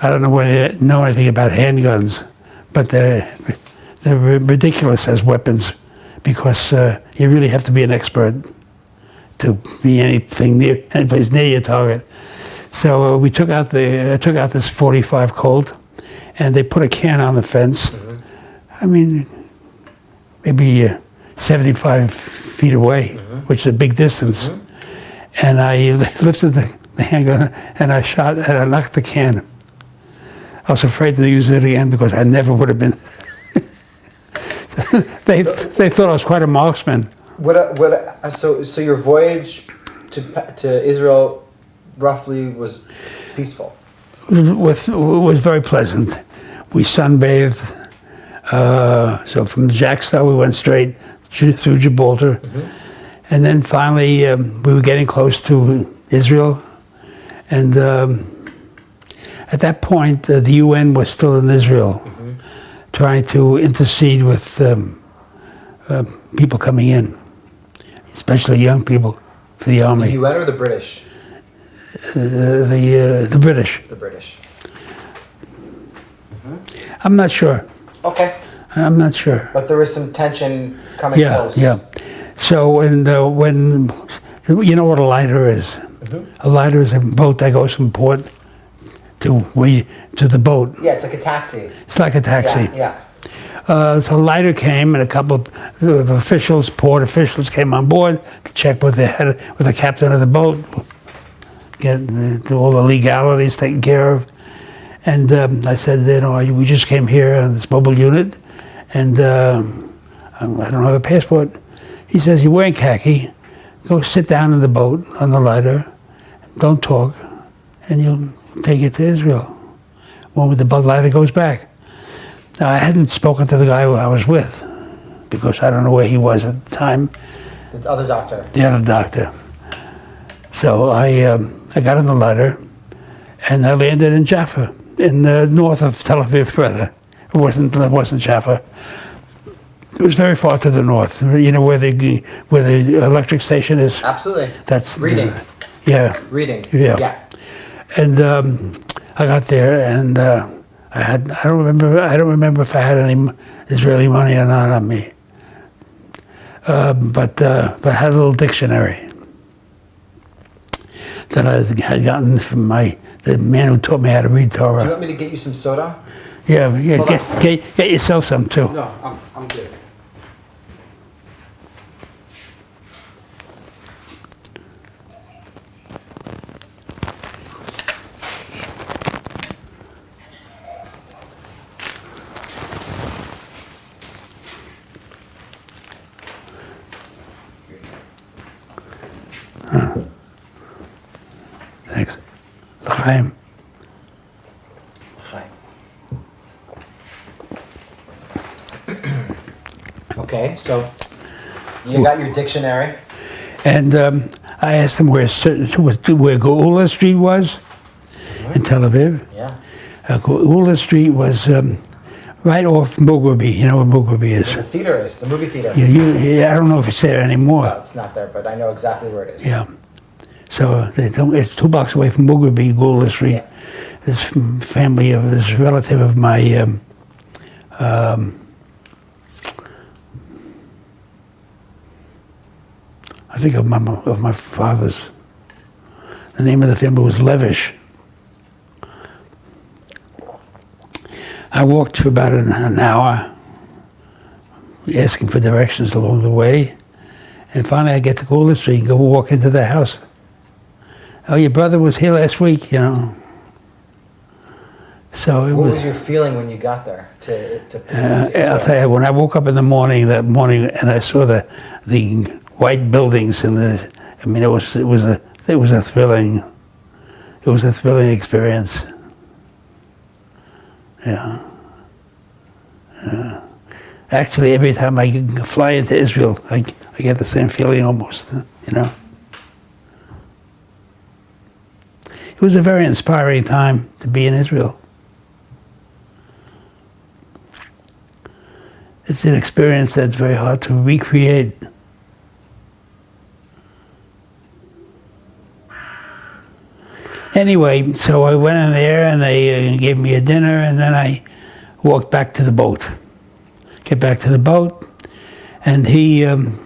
don't know anything about handguns, but they're ridiculous as weapons because you really have to be an expert to be any place near your target. So I took out this .45 Colt, and they put a can on the fence. Mm-hmm. I mean, maybe 75 feet away, which is a big distance. Mm-hmm. And I lifted the handgun and I shot and I knocked the can. I was afraid to use it again because I never would have been. They thought I was quite a marksman. So your voyage to Israel roughly was peaceful? Was very pleasant. We sunbathed. So from Jackstow we went straight through Gibraltar. Mm-hmm. And then finally we were getting close to Israel. And at that point the UN was still in Israel, mm-hmm. trying to intercede with people coming in, especially young people for the army. The UN or the British? The British. The British. Mm-hmm. I'm not sure. Okay. I'm not sure. But there was some tension coming close. Yeah. So when you know what a lighter is? Mm-hmm. A lighter is a boat that goes from port to the boat. Yeah, it's like a taxi. It's like a taxi. Yeah. So a lighter came, and a couple of officials, port officials, came on board to check with the captain of the boat, get all the legalities taken care of. And I said, we just came here on this mobile unit, and I don't have a passport. He says, you're wearing khaki. Go sit down in the boat on the lighter. Don't talk, and you'll take it to Israel when the lighter goes back. Now, I hadn't spoken to the guy who I was with because I don't know where he was at the time. The other doctor. The other doctor. So I got on the lighter, and I landed in Jaffa, in the north of Tel Aviv further. It wasn't Jaffa. It was very far to the north. You know where the electric station is? Absolutely. That's Reading. Yeah. Reading. Yeah. And I got there, and I don't remember if I had any Israeli money or not on me. But I had a little dictionary that I had gotten from the man who taught me how to read Torah. Do you want me to get you some soda? Yeah. Get yourself some too. No, I'm good. Thanks. L'chaim. Okay, so you got your dictionary. And I asked him where Geula Street was in Tel Aviv. Yeah. Geula Street was right off Mugrabi. You know where Mugrabi is? Where the theater is, the movie theater. Yeah, I don't know if it's there anymore. No, it's not there, but I know exactly where it is. Yeah. So it's 2 blocks away from Mugrabi, Geula Street. Yeah. This relative of my, 'cause I think of my father's. The name of the family was Levish. I walked for about an hour, asking for directions along the way, and finally I get to Coolidge Street and go walk into the house. Oh, your brother was here last week, you know. So what was your feeling when you got there? I'll tell you, when I woke up in the morning that morning and I saw the white buildings and it was a thrilling experience. Yeah. Actually, every time I fly into Israel, I get the same feeling almost, you know. It was a very inspiring time to be in Israel. It's an experience that's very hard to recreate. Anyway, so I went in there and they gave me a dinner, and then I walked back to the boat. Get back to the boat, and he and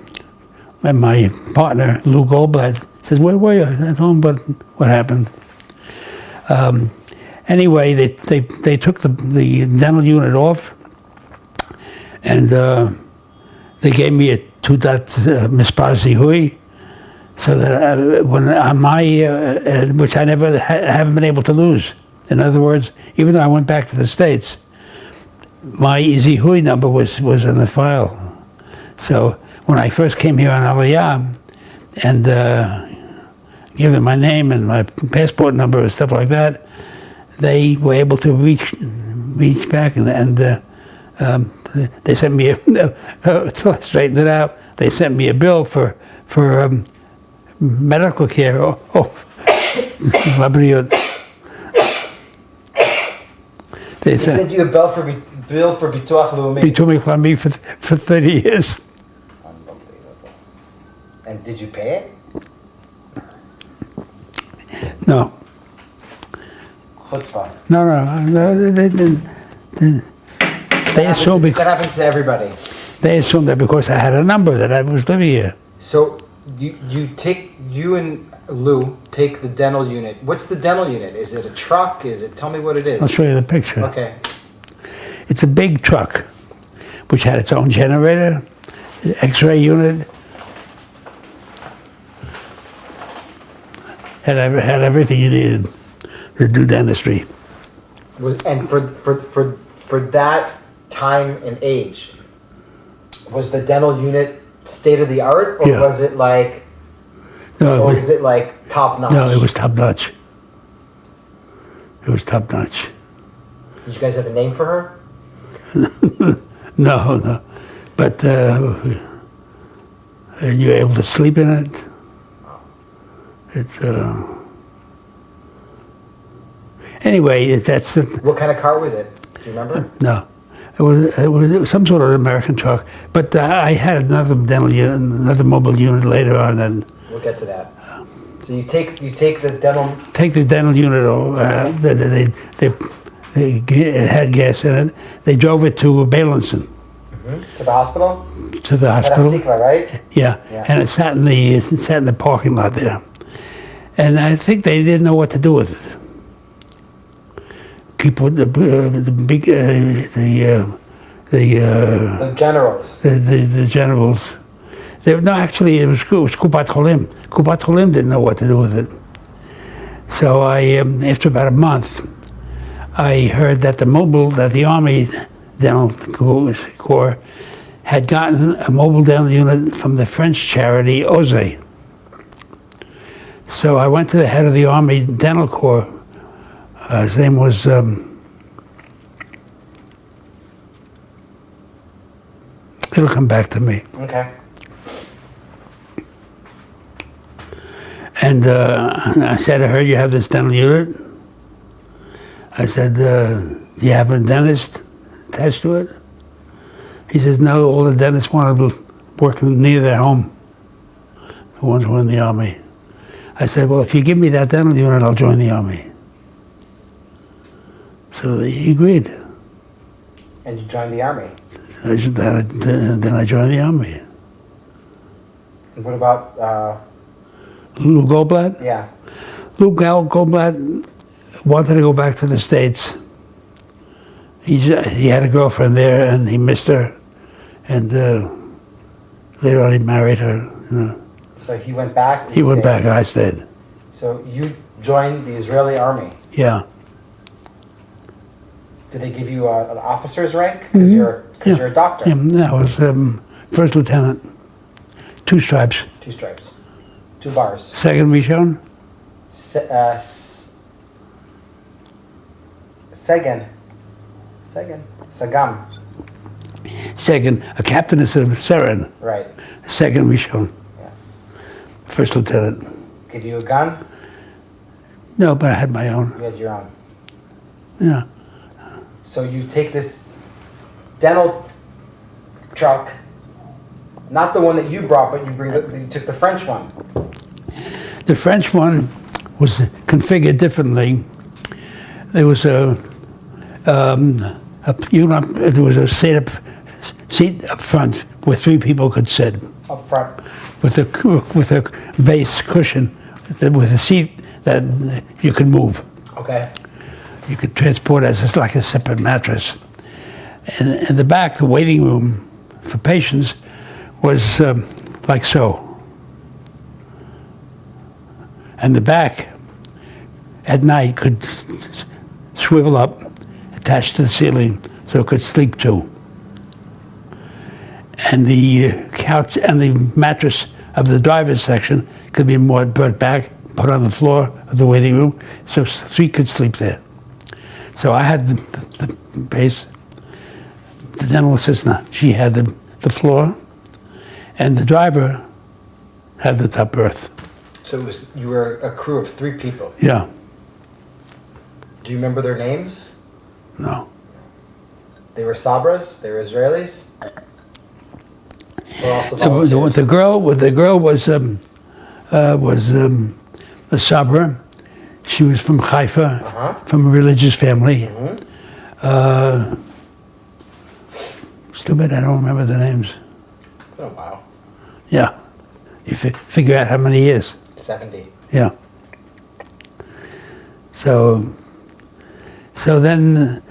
my partner, Lou Goldblatt, says, "Where were you?" I told him what happened. Anyway, they took the dental unit off, and they gave me a 2-dot mispar zihui, so that when on my which I never haven't been able to lose. In other words, even though I went back to the States, my zihui number was in the file. So when I first came here on Aliyah and given my name and my passport number and stuff like that, they were able to reach back and they sent me to straighten it out. They sent me a bill for medical care. They sent you a bill for Bituach Leumi. Bituach Leumi for 30 years. Unbelievable. And did you pay it? No. Chutzpah. No, they didn't. They assumed that happens to everybody. They assumed that because I had a number that I was living here. So you and Lou take the dental unit. What's the dental unit? Is it a truck? Tell me what it is. I'll show you the picture. Okay. It's a big truck, which had its own generator, X-ray unit, had everything you needed to do dentistry. And for that time and age, was the dental unit state of the art, or was it like? No, is it like top notch? No, it was top notch. It was top notch. Did you guys have a name for her? No. But you're able to sleep in it. It's anyway. That's the. What kind of car was it? Do you remember? No, it was some sort of American truck. But I had another dental unit, another mobile unit later on, and. We'll get to that. So you take the dental. Take the dental unit over. It had gas in it. They drove it to Balinson. Mm-hmm. To the hospital? To the hospital. Tikva, right? Yeah. And it sat in the parking lot there. And I think they didn't know what to do with it. People, the generals. The generals. Actually, it was Kupat Cholim. Kupat Cholim didn't know what to do with it. So after about a month, I heard that the Army Dental Corps had gotten a mobile dental unit from the French charity Oze. So I went to the head of the Army Dental Corps. His name was it'll come back to me. Okay. And I said, I heard you have this dental unit. I said, do you have a dentist attached to it? He says, no, all the dentists want to work near their home, the ones who are in the Army. I said, well, if you give me that dental unit, I'll join the Army. So he agreed. And you joined the Army? Then I joined the Army. What about Lou Goldblatt? yeah? Lou Goldblatt wanted to go back to the States. He had a girlfriend there, and he missed her, and later on he married her. You know. So he went back. He went back. I stayed. So you joined the Israeli army. Yeah. Did they give you an officer's rank? Because you're a doctor. Yeah, I was first lieutenant. 2 stripes. 2 stripes. 2 bars. Second Rishon. Sagam. Second, a captain is a Seren. Right. Second Rishon. Yeah. First lieutenant. Give you a gun? No, but I had my own. You had your own. Yeah. So you take this dental truck, not the one that you brought, but you took the French one. The French one was configured differently. There was there was a seat up front where 3 people could sit. Up front. With a base cushion, with a seat that you could move. Okay. You could transport as like a separate mattress. And in the back, the waiting room for patients was like so. And the back at night could swivel up, attached to the ceiling, so it could sleep too. And the couch and the mattress of the driver's section could be brought back, put on the floor of the waiting room, so 3 could sleep there. So I had the base, the dental assistant, she had the floor, and the driver had the top berth. So you were a crew of 3 people. Yeah. Do you remember their names? No. They were Sabras? They were Israelis? Or also The girl was a Sabra. She was from Haifa, from a religious family. Stupid, I don't remember the names. Oh, wow. Yeah. You figure out how many years. 70. Yeah. So then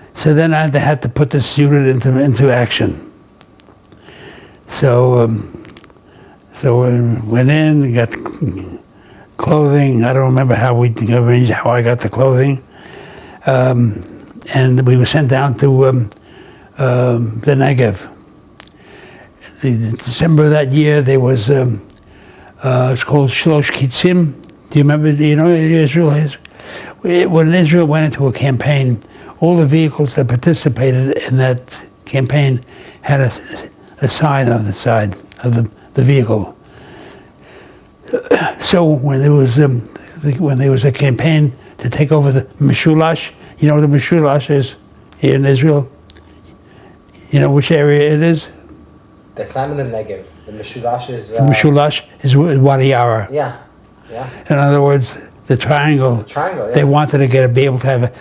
I had to put this unit into action. So we went in, got clothing. I don't remember how we arranged how I got the clothing, and we were sent down to the Negev. In December of that year, there was it's called Shlosh Kitzim. Do you remember? Do you know Israel is? When Israel went into a campaign, all the vehicles that participated in that campaign had a sign on the side of the vehicle. So when there was a campaign to take over the Meshulash, you know what the Meshulash is here in Israel? You know which area it is? That's not in the Negev. The Meshulash is... Meshulash is Wadi Yara. Yeah. In other words, the triangle. Yeah. They wanted to be able to have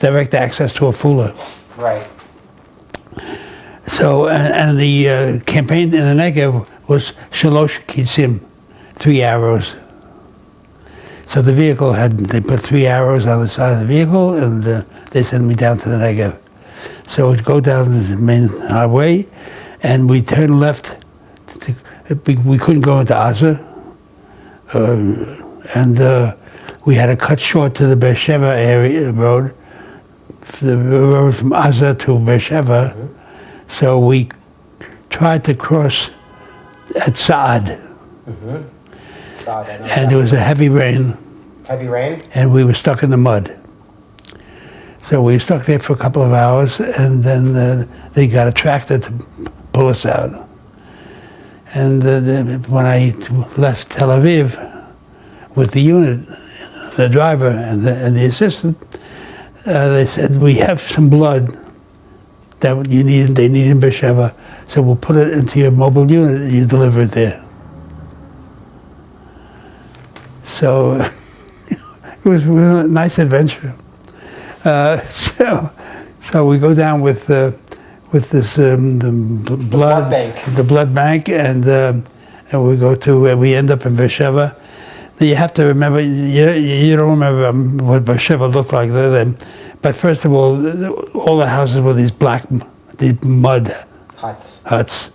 direct access to a Fula. Right. So, and the campaign in the Negev was Shalosh Kitzim, 3 arrows. So the vehicle they put 3 arrows on the side of the vehicle, and they sent me down to the Negev. So we'd go down the main highway, and we turned left. We couldn't go into Gaza, and we had to cut short to the Beersheba area road, the road from Gaza to Beersheba. So we tried to cross at Saad. And there was a heavy rain. Heavy rain? And we were stuck in the mud. So we were stuck there for a couple of hours, and then they got a tractor to pull us out. And when I left Tel Aviv with the unit, the driver and the assistant, they said, we have some blood that they need in Beersheba, so we'll put it into your mobile unit and you deliver it there. So it was a nice adventure. So we go down with this the blood bank, and and we end up in Beersheba. You have to remember, you don't remember what Beersheba looked like then, but first of all the houses were these mud huts,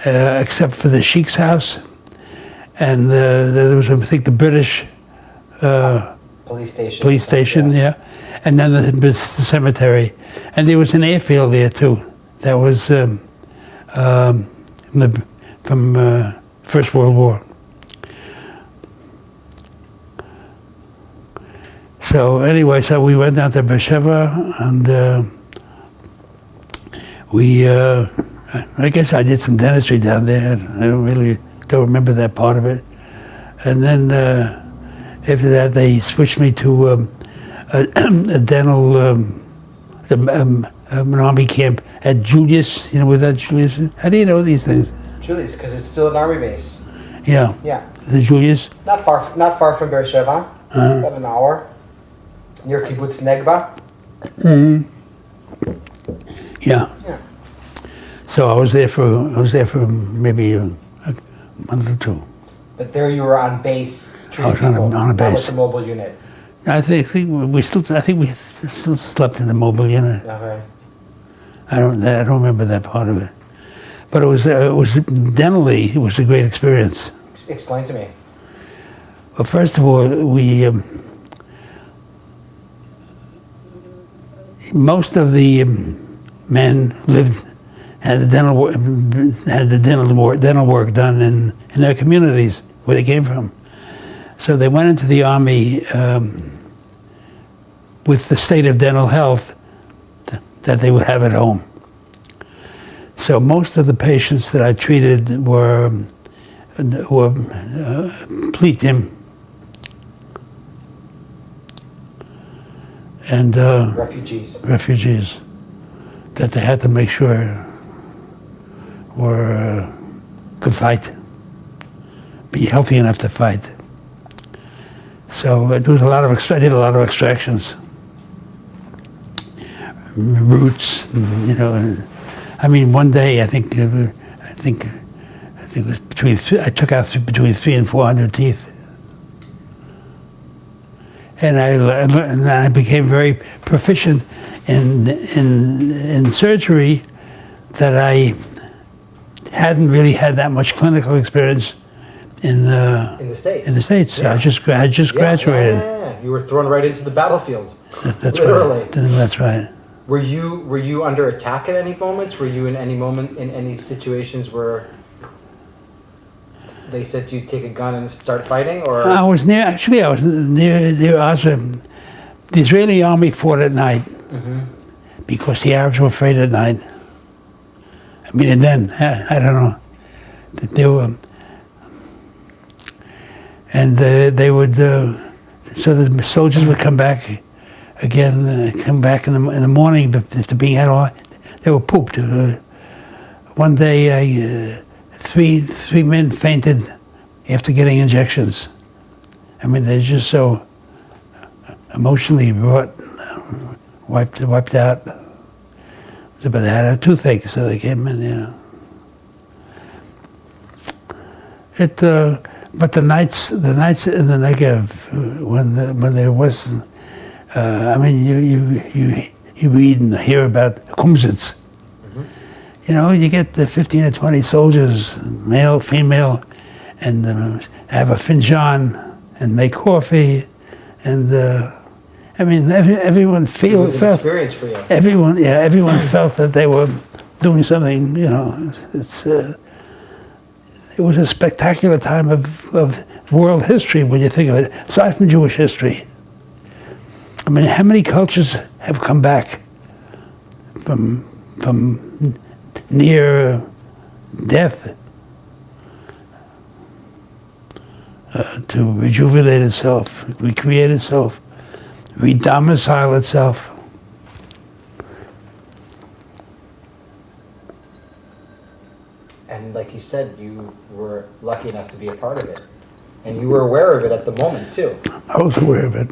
except for the sheik's house, and there was, I think, the British police station, yeah, and then the cemetery, and there was an airfield there too. That was from First World War. So anyway, so we went down to Beersheba, and I guess I did some dentistry down there. I don't remember that part of it. And then after that, they switched me to a dental, an army camp at Julius. You know where that Julius is? How do you know these things? Julius, because it's still an army base. Yeah. Yeah. The Julius? Not far from Beersheba. About an hour. Near Kibbutz Negba. Mm-hmm. Yeah. So I was there for maybe a month or two. But there you were on base. I was on a base. Not with the mobile unit. I think we still slept in the mobile unit. Okay. I don't remember that part of it, but it was dentally, it was a great experience. Explain to me. Well, first of all, most of the men had the dental work done in their communities where they came from. So they went into the army with the state of dental health that they would have at home. So most of the patients that I treated were Plitim and refugees that they had to make sure could fight, be healthy enough to fight. So it was I did a lot of extractions, roots, you know. I mean, one day I think it was I took out between 300 and 400 teeth, and I became very proficient in surgery that I hadn't really had that much clinical experience in the States. In the States, yeah. I just graduated. Yeah. You were thrown right into the battlefield. That's literally. Right. That's right. Were you under attack at any moments? Were you in any situations where they said to you take a gun and start fighting? Or I was near. Actually, I was near. The Israeli army fought at night because the Arabs were afraid at night. I mean, and then I don't know. They were. And they would, so the soldiers would come back again, in the morning, but after being out all, they were pooped. One day, three men fainted after getting injections. I mean, they're just so emotionally wiped out. But they had a toothache, so they came in, you know. But the nights in the Negev, when there was, I mean, you read and hear about kumsitz. You know, you get 15 or 20 soldiers, male, female, and have a finjan and make coffee, and I mean, everyone felt. It was an experience for you. Everyone felt that they were doing something. You know, it was a spectacular time of world history when you think of it, aside from Jewish history. I mean, how many cultures have come back from near death to rejuvenate itself, recreate itself, redomicile itself? And like you said, you were lucky enough to be a part of it. And you were aware of it at the moment, too. I was aware of it.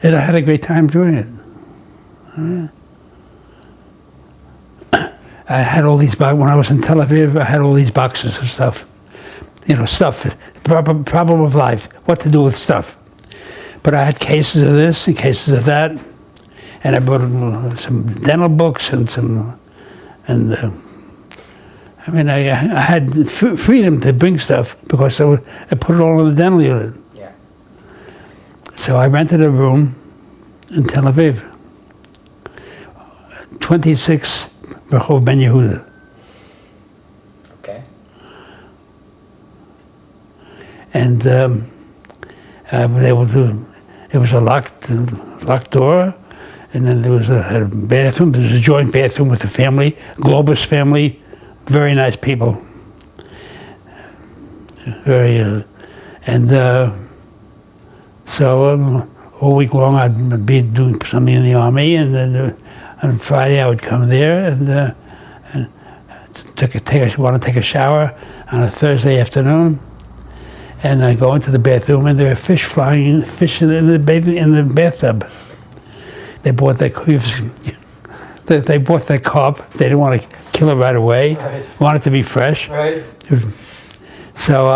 And I had a great time doing it. I had all these when I was in Tel Aviv. I had all these boxes of stuff, stuff, problem of life, what to do with stuff. But I had cases of this and cases of that, and I brought some dental books and I had freedom to bring stuff because I put it all in the dental unit. Yeah. So I rented a room in Tel Aviv, 26 Rehov Ben Yehuda. Okay. And I was able to. It was a locked door, and then there was had a bathroom. There was a joint bathroom with the family, Globus family, very nice people. Very, so all week long I'd be doing something in the army, and then on Friday I would come there and want to take a shower on a Thursday afternoon. And I go into the bathroom, and there are fish in the bathtub. They bought their carp. They didn't want to kill it right away. Right. Want it to be fresh. Right. So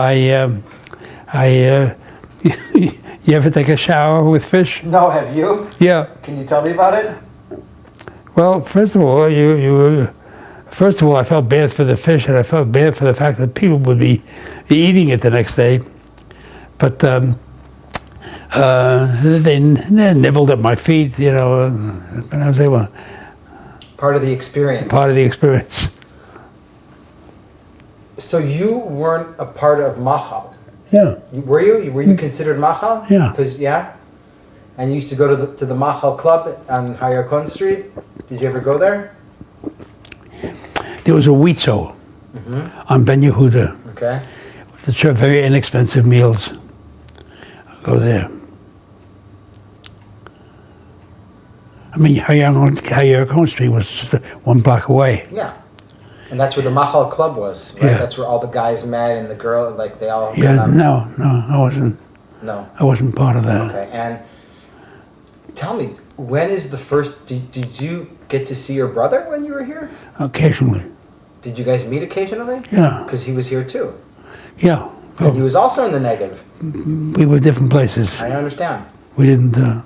you ever take a shower with fish? No, have you? Yeah. Can you tell me about it? Well, first of all, I felt bad for the fish, and I felt bad for the fact that people would be eating it the next day. But they nibbled at my feet, and I was able. Part of the experience. Part of the experience. So you weren't a part of Machal? Yeah. Were you? Were you considered Machal? Yeah. And you used to go to the Machal club on Hayarkon Street. Did you ever go there? There was a Witzo on Ben Yehuda. Okay. They serve very inexpensive meals. I'll go there. I mean, Hayarkon Street was just 1 block away. Yeah. And that's where the Machal club was, right? Yeah. That's where all the guys met and the girl, like they all... Yeah, no, I wasn't. No. I wasn't part of that. Okay, and tell me, when is the first... Did you get to see your brother when you were here? Occasionally. Did you guys meet occasionally? Yeah. Because he was here too. Yeah. And he was also in the negative. We were different places. I understand. We didn't...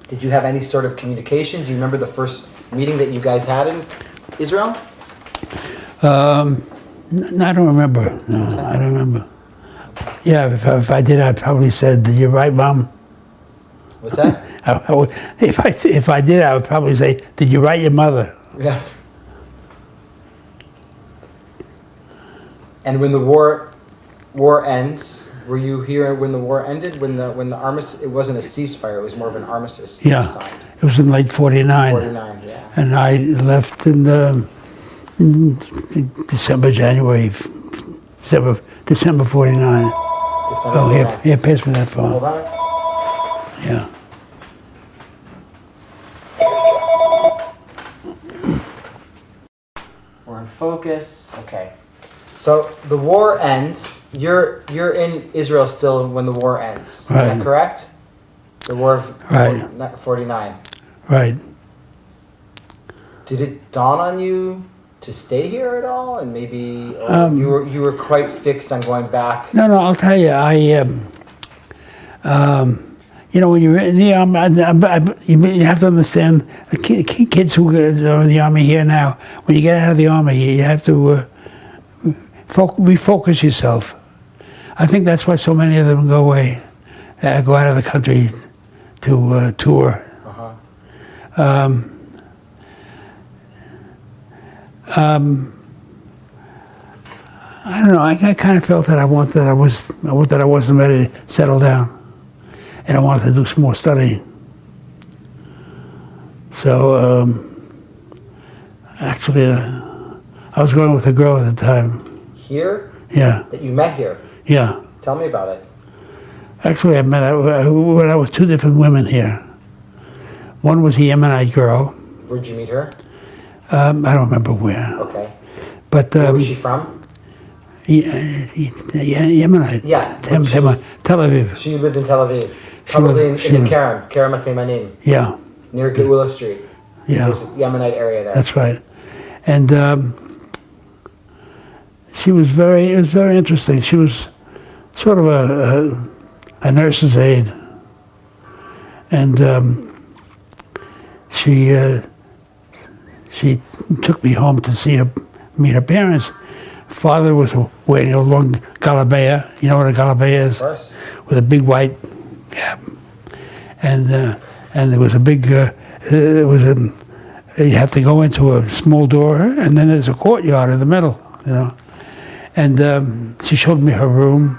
Did you have any sort of communication? Do you remember the first meeting that you guys had in Israel? I don't remember. No, I don't remember. Yeah, if I did, I probably said, "Did you write, Mom?" What's that? If I did, I would probably say, "Did you write your mother?" Yeah. And when the war ends, were you here when the war ended? When the armistice? It wasn't a ceasefire; it was more of an armistice. Yeah, signed. It was in late '49. '49, yeah. And I left in December 49. December 49. Here, pass me that phone. Hold on. Yeah. We're in focus. Okay. So the war ends. You're in Israel still when the war ends. Right. Is that correct? The war of Right. 49. Right. Did it dawn on you to stay here at all, and maybe you were quite fixed on going back? No, I'll tell you. When you're in the army, you have to understand the kids who are in the army here now. When you get out of the army, you have to refocus yourself. I think that's why so many of them go away, go out of the country to tour. I don't know. I kind of felt that I wasn't ready to settle down, and I wanted to do some more studying. So actually, I was going with a girl at the time. Here? Yeah. That you met here? Yeah. Tell me about it. Actually, I met when I was 2 different women here. One was a Yemenite girl. Where'd you meet her? I don't remember where. Okay. But where was she from? Yemenite. Yeah. Tel Aviv. She lived in Tel Aviv. Probably in the Kerem Atemanim. Yeah. Near Geula Street. Yeah. There's a Yemenite area there. That's right. And it was very interesting. She was sort of a nurse's aide. And she took me home to meet her parents. Father was waiting along Galabea. You know what a Galabea is? Of course. With a big white cap. And there was a big, you have to go into a small door, and then there's a courtyard in the middle, you know. And she showed me her room,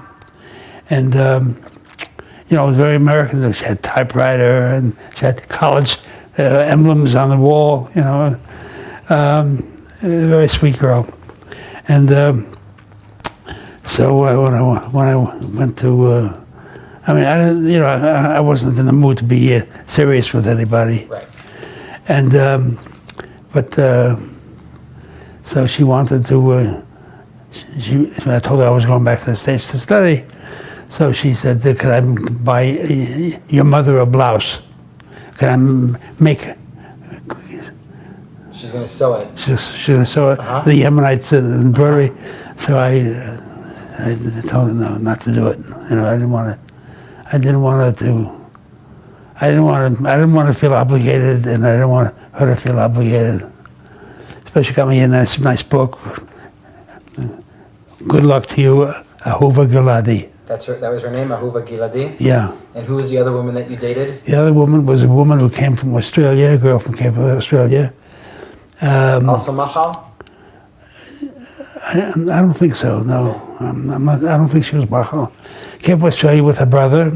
and you know, it was very American. She had typewriter, and she had college emblems on the wall, you know. A very sweet girl. And so when I went to, I mean, I didn't, you know, I wasn't in the mood to be serious with anybody. Right. And so she wanted to. When I told her I was going back to the States to study, so she said, "Could I buy your mother a blouse? Could I make?" She's going to sew it. She's going to sew it. The Yemenites embroidery. So I told her no, not to do it. You know, I didn't want to feel obligated, and I didn't want her to feel obligated. Especially got me a nice book. Good luck to you, Ahuva Giladi. That was her name, Ahuva Giladi? Yeah. And who was the other woman that you dated? The other woman was a woman who came from Australia, a girl who came from Australia. Also Machal? I don't think so, no. Okay. I don't think she was Machal. Came from Australia with her brother.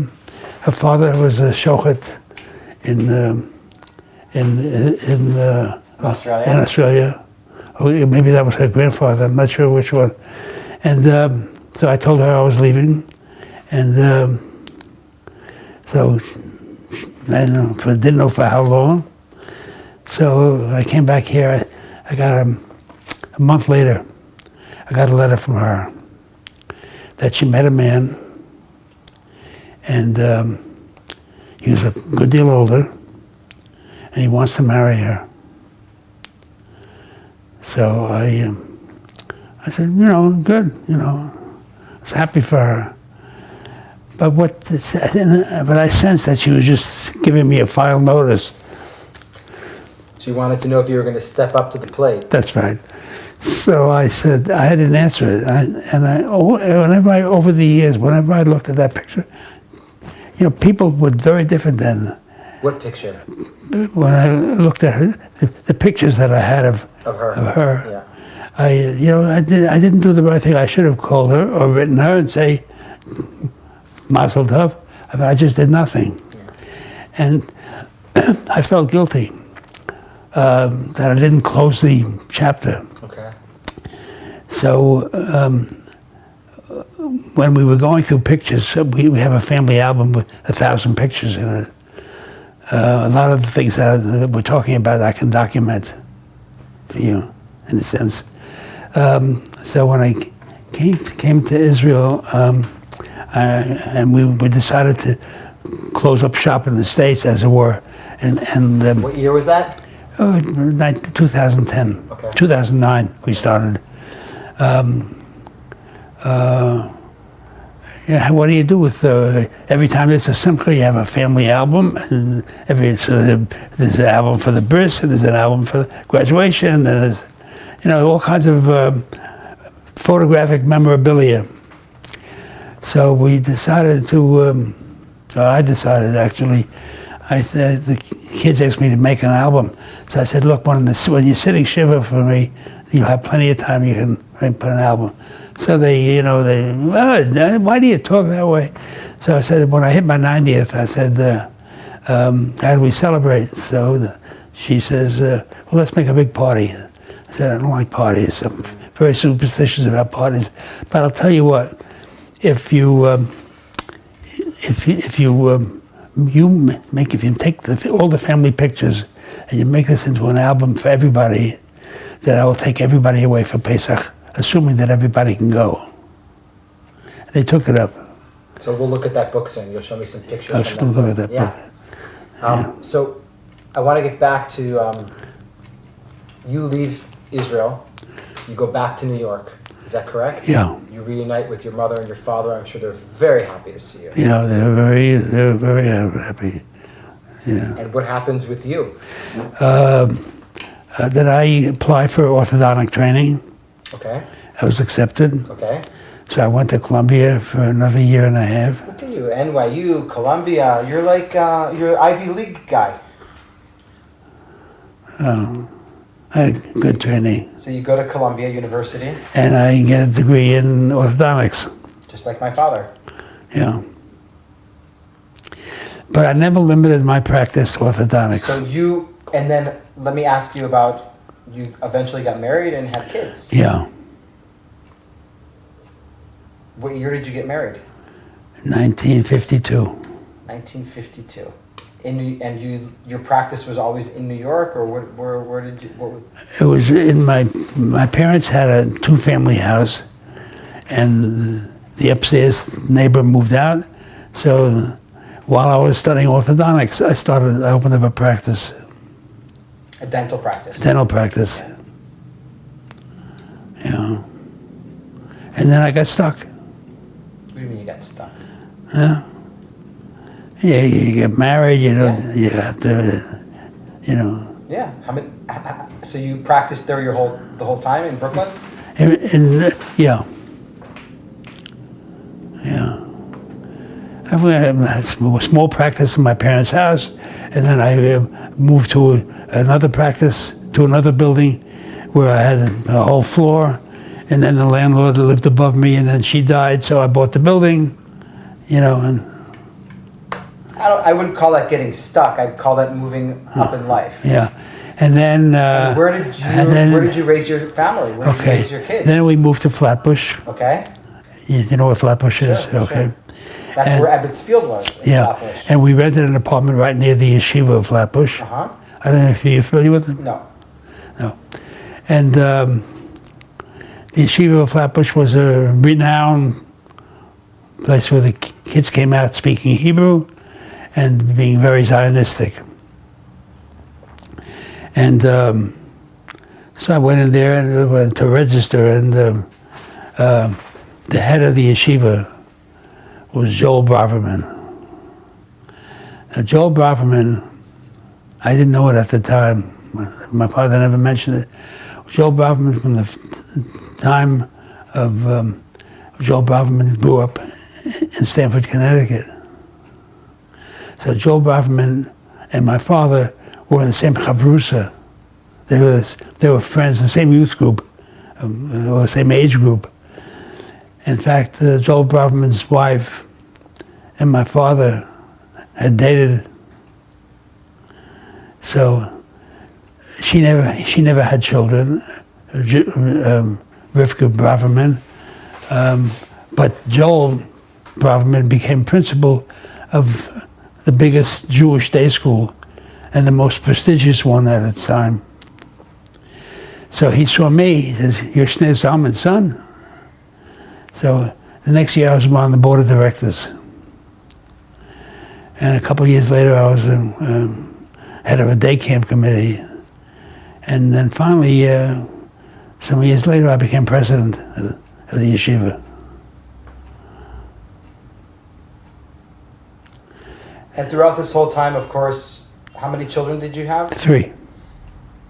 Her father was a shochet in Australia? In Australia. Or maybe that was her grandfather, I'm not sure which one. And so I told her I was leaving. And so I didn't know for how long. So I came back here. I got a month later, I got a letter from her that she met a man, and he was a good deal older, and he wants to marry her. So I said, you know, good, you know, I was happy for her. But I sensed that she was just giving me a final notice. She wanted to know if you were going to step up to the plate. That's right. So I said, I didn't answer it. Over the years, whenever I looked at that picture, you know, people were very different then. What picture? When I looked at her, the pictures that I had of her. Yeah. I didn't do the right thing. I should have called her or written her and say, Mazel Tov. I just did nothing. Yeah. And I felt guilty that I didn't close the chapter. Okay. So when we were going through pictures, we have a family album with 1,000 pictures in it. A lot of the things that we're talking about, I can document for you, in a sense. So when I came to Israel, and we decided to close up shop in the States, as it were. And what year was that? 2010. Okay. 2009 we started. Yeah, what do you do with every time there's a simcha, you have a family album, and there's an album for the bris, and there's an album for graduation, and there's, you know, all kinds of photographic memorabilia. So we decided to, I decided actually, I said, the kids asked me to make an album. So I said, look, when you're sitting shiva for me, you'll have plenty of time, you can put an album. So they, why do you talk that way? So I said, when I hit my 90th, I said, how do we celebrate? So she says, well, let's make a big party. I said, I don't like parties. I'm very superstitious about parties. But I'll tell you what, if you take all the family pictures and you make this into an album for everybody, then I will take everybody away for Pesach, assuming that everybody can go. They took it up. So we'll look at that book soon. You'll show me some pictures. I'll look at that book. So I want to get back to you leave Israel. You go back to New York. Is that correct? Yeah. You reunite with your mother and your father. I'm sure they're very happy to see you. Yeah, they're very happy. Yeah. And what happens with you? Then I applied for orthodontic training. Okay. I was accepted. Okay. So I went to Columbia for another year and a half. Look at you, NYU, Columbia. You're like you're Ivy League guy. I had good training. So you go to Columbia University. And I get a degree in orthodontics. Just like my father. Yeah. But I never limited my practice to orthodontics. So you, and then let me ask you about, you eventually got married and had kids. Yeah. What year did you get married? 1952. 1952. Your practice was always in New York, or where did you? It was in my parents had a 2-family house, and the upstairs neighbor moved out. So while I was studying orthodontics, I opened up a practice. A dental practice. Dental practice. Yeah. And then I got stuck. What do you mean you got stuck? Yeah. Yeah, you get married, you know, you have to, you know. Yeah. So you practiced there the whole time in Brooklyn? Yeah. Yeah. I had a small practice in my parents' house, and then I moved to another practice, to another building, where I had a whole floor, and then the landlord lived above me, and then she died, so I bought the building, you know, and... I wouldn't call that getting stuck. I'd call that moving up in life. Yeah. And then... and where did you raise your family? Where did you raise your kids? Then we moved to Flatbush. Okay. You know what Flatbush is? Sure, okay. Sure. That's where Ebbets Field was, in Flatbush. And we rented an apartment right near the yeshiva of Flatbush. Uh-huh. I don't know if you're familiar with it? No. No. And the yeshiva of Flatbush was a renowned place where the kids came out speaking Hebrew and being very Zionistic. And so I went in there and to register, and the head of the yeshiva was Joel Braverman. Now, Joel Braverman, I didn't know it at the time. My father never mentioned it. Joel Braverman, from the time of Joel Braverman, grew up in Stamford, Connecticut. So Joel Braverman and my father were in the same chavrusa. They were friends, the same youth group, or the same age group. In fact, Joel Braverman's wife and my father had dated. So she never had children, Rivka Braverman. But Joel Braverman became principal of the biggest Jewish day school and the most prestigious one at its time. So he saw me, he says, "You're Shnei Zalman's son?" So the next year I was on the board of directors. And a couple of years later I was head of a day camp committee. And then finally, some years later, I became president of the yeshiva. And throughout this whole time, of course, how many children did you have? 3.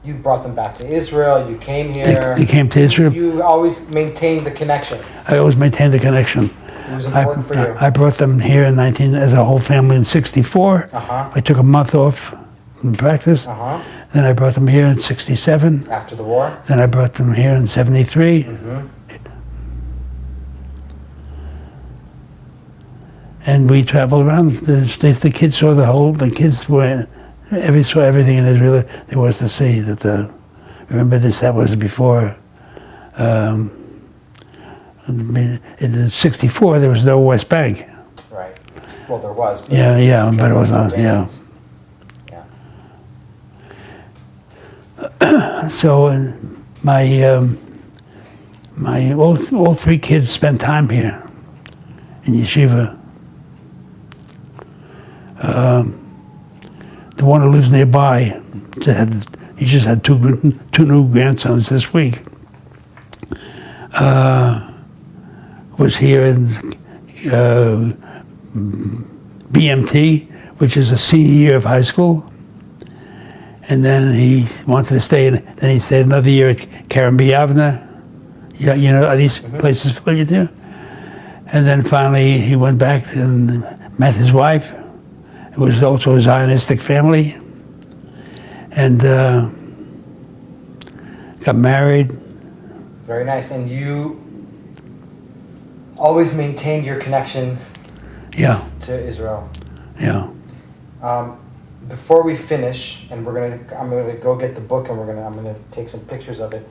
You brought them back to Israel, you came here. They came to Israel. You always maintained the connection. I always maintained the connection. It was important for you. I brought them here as a whole family in 1964. Uh-huh. I took a month off from practice. Uh-huh. Then I brought them here in 1967. After the war? Then I brought them here in 1973. Mm-hmm. And we traveled around. The kids saw the kids saw everything in Israel there was to see. Remember that was before, in 1964 there was no West Bank. Right. Well, there was. But But it was not, So all 3 kids spent time here in yeshiva. The one who lives nearby had He just had two new grandsons this week. Was here in BMT, which is a senior year of high school. And then he wanted to stay, then he stayed another year at Karen Biavna. Yeah, you know, are these places familiar to you? And then finally he went back and met his wife. It was also a Zionistic family. And got married. Very nice. And you always maintained your connection to Israel. Yeah. Before we finish, and I'm gonna go get the book, and I'm gonna take some pictures of it.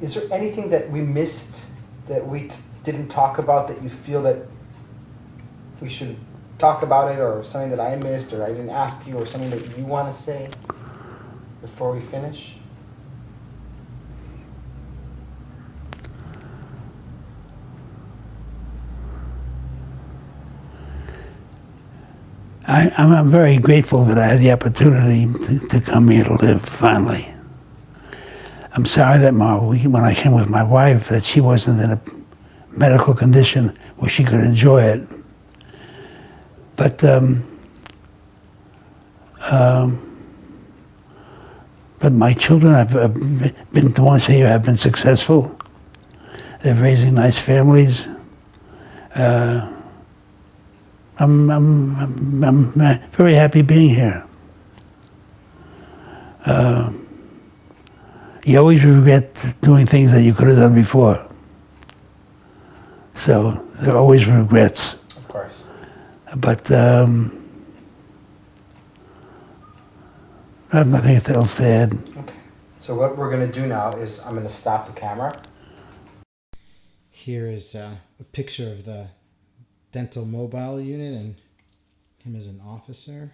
Is there anything that we missed that we didn't talk about that you feel that we should talk about it, or something that I missed, or I didn't ask you, or something that you want to say before we finish? I'm very grateful that I had the opportunity to come here to live, finally. I'm sorry that when I came with my wife, that she wasn't in a medical condition where she could enjoy it. But my children have been, the ones here have been successful. They're raising nice families. I'm very happy being here. You always regret doing things that you could have done before. So there are always regrets. Of course. But I have nothing else to add. Okay. So what we're going to do now is I'm going to stop the camera. Here is a picture of the dental mobile unit and him as an officer.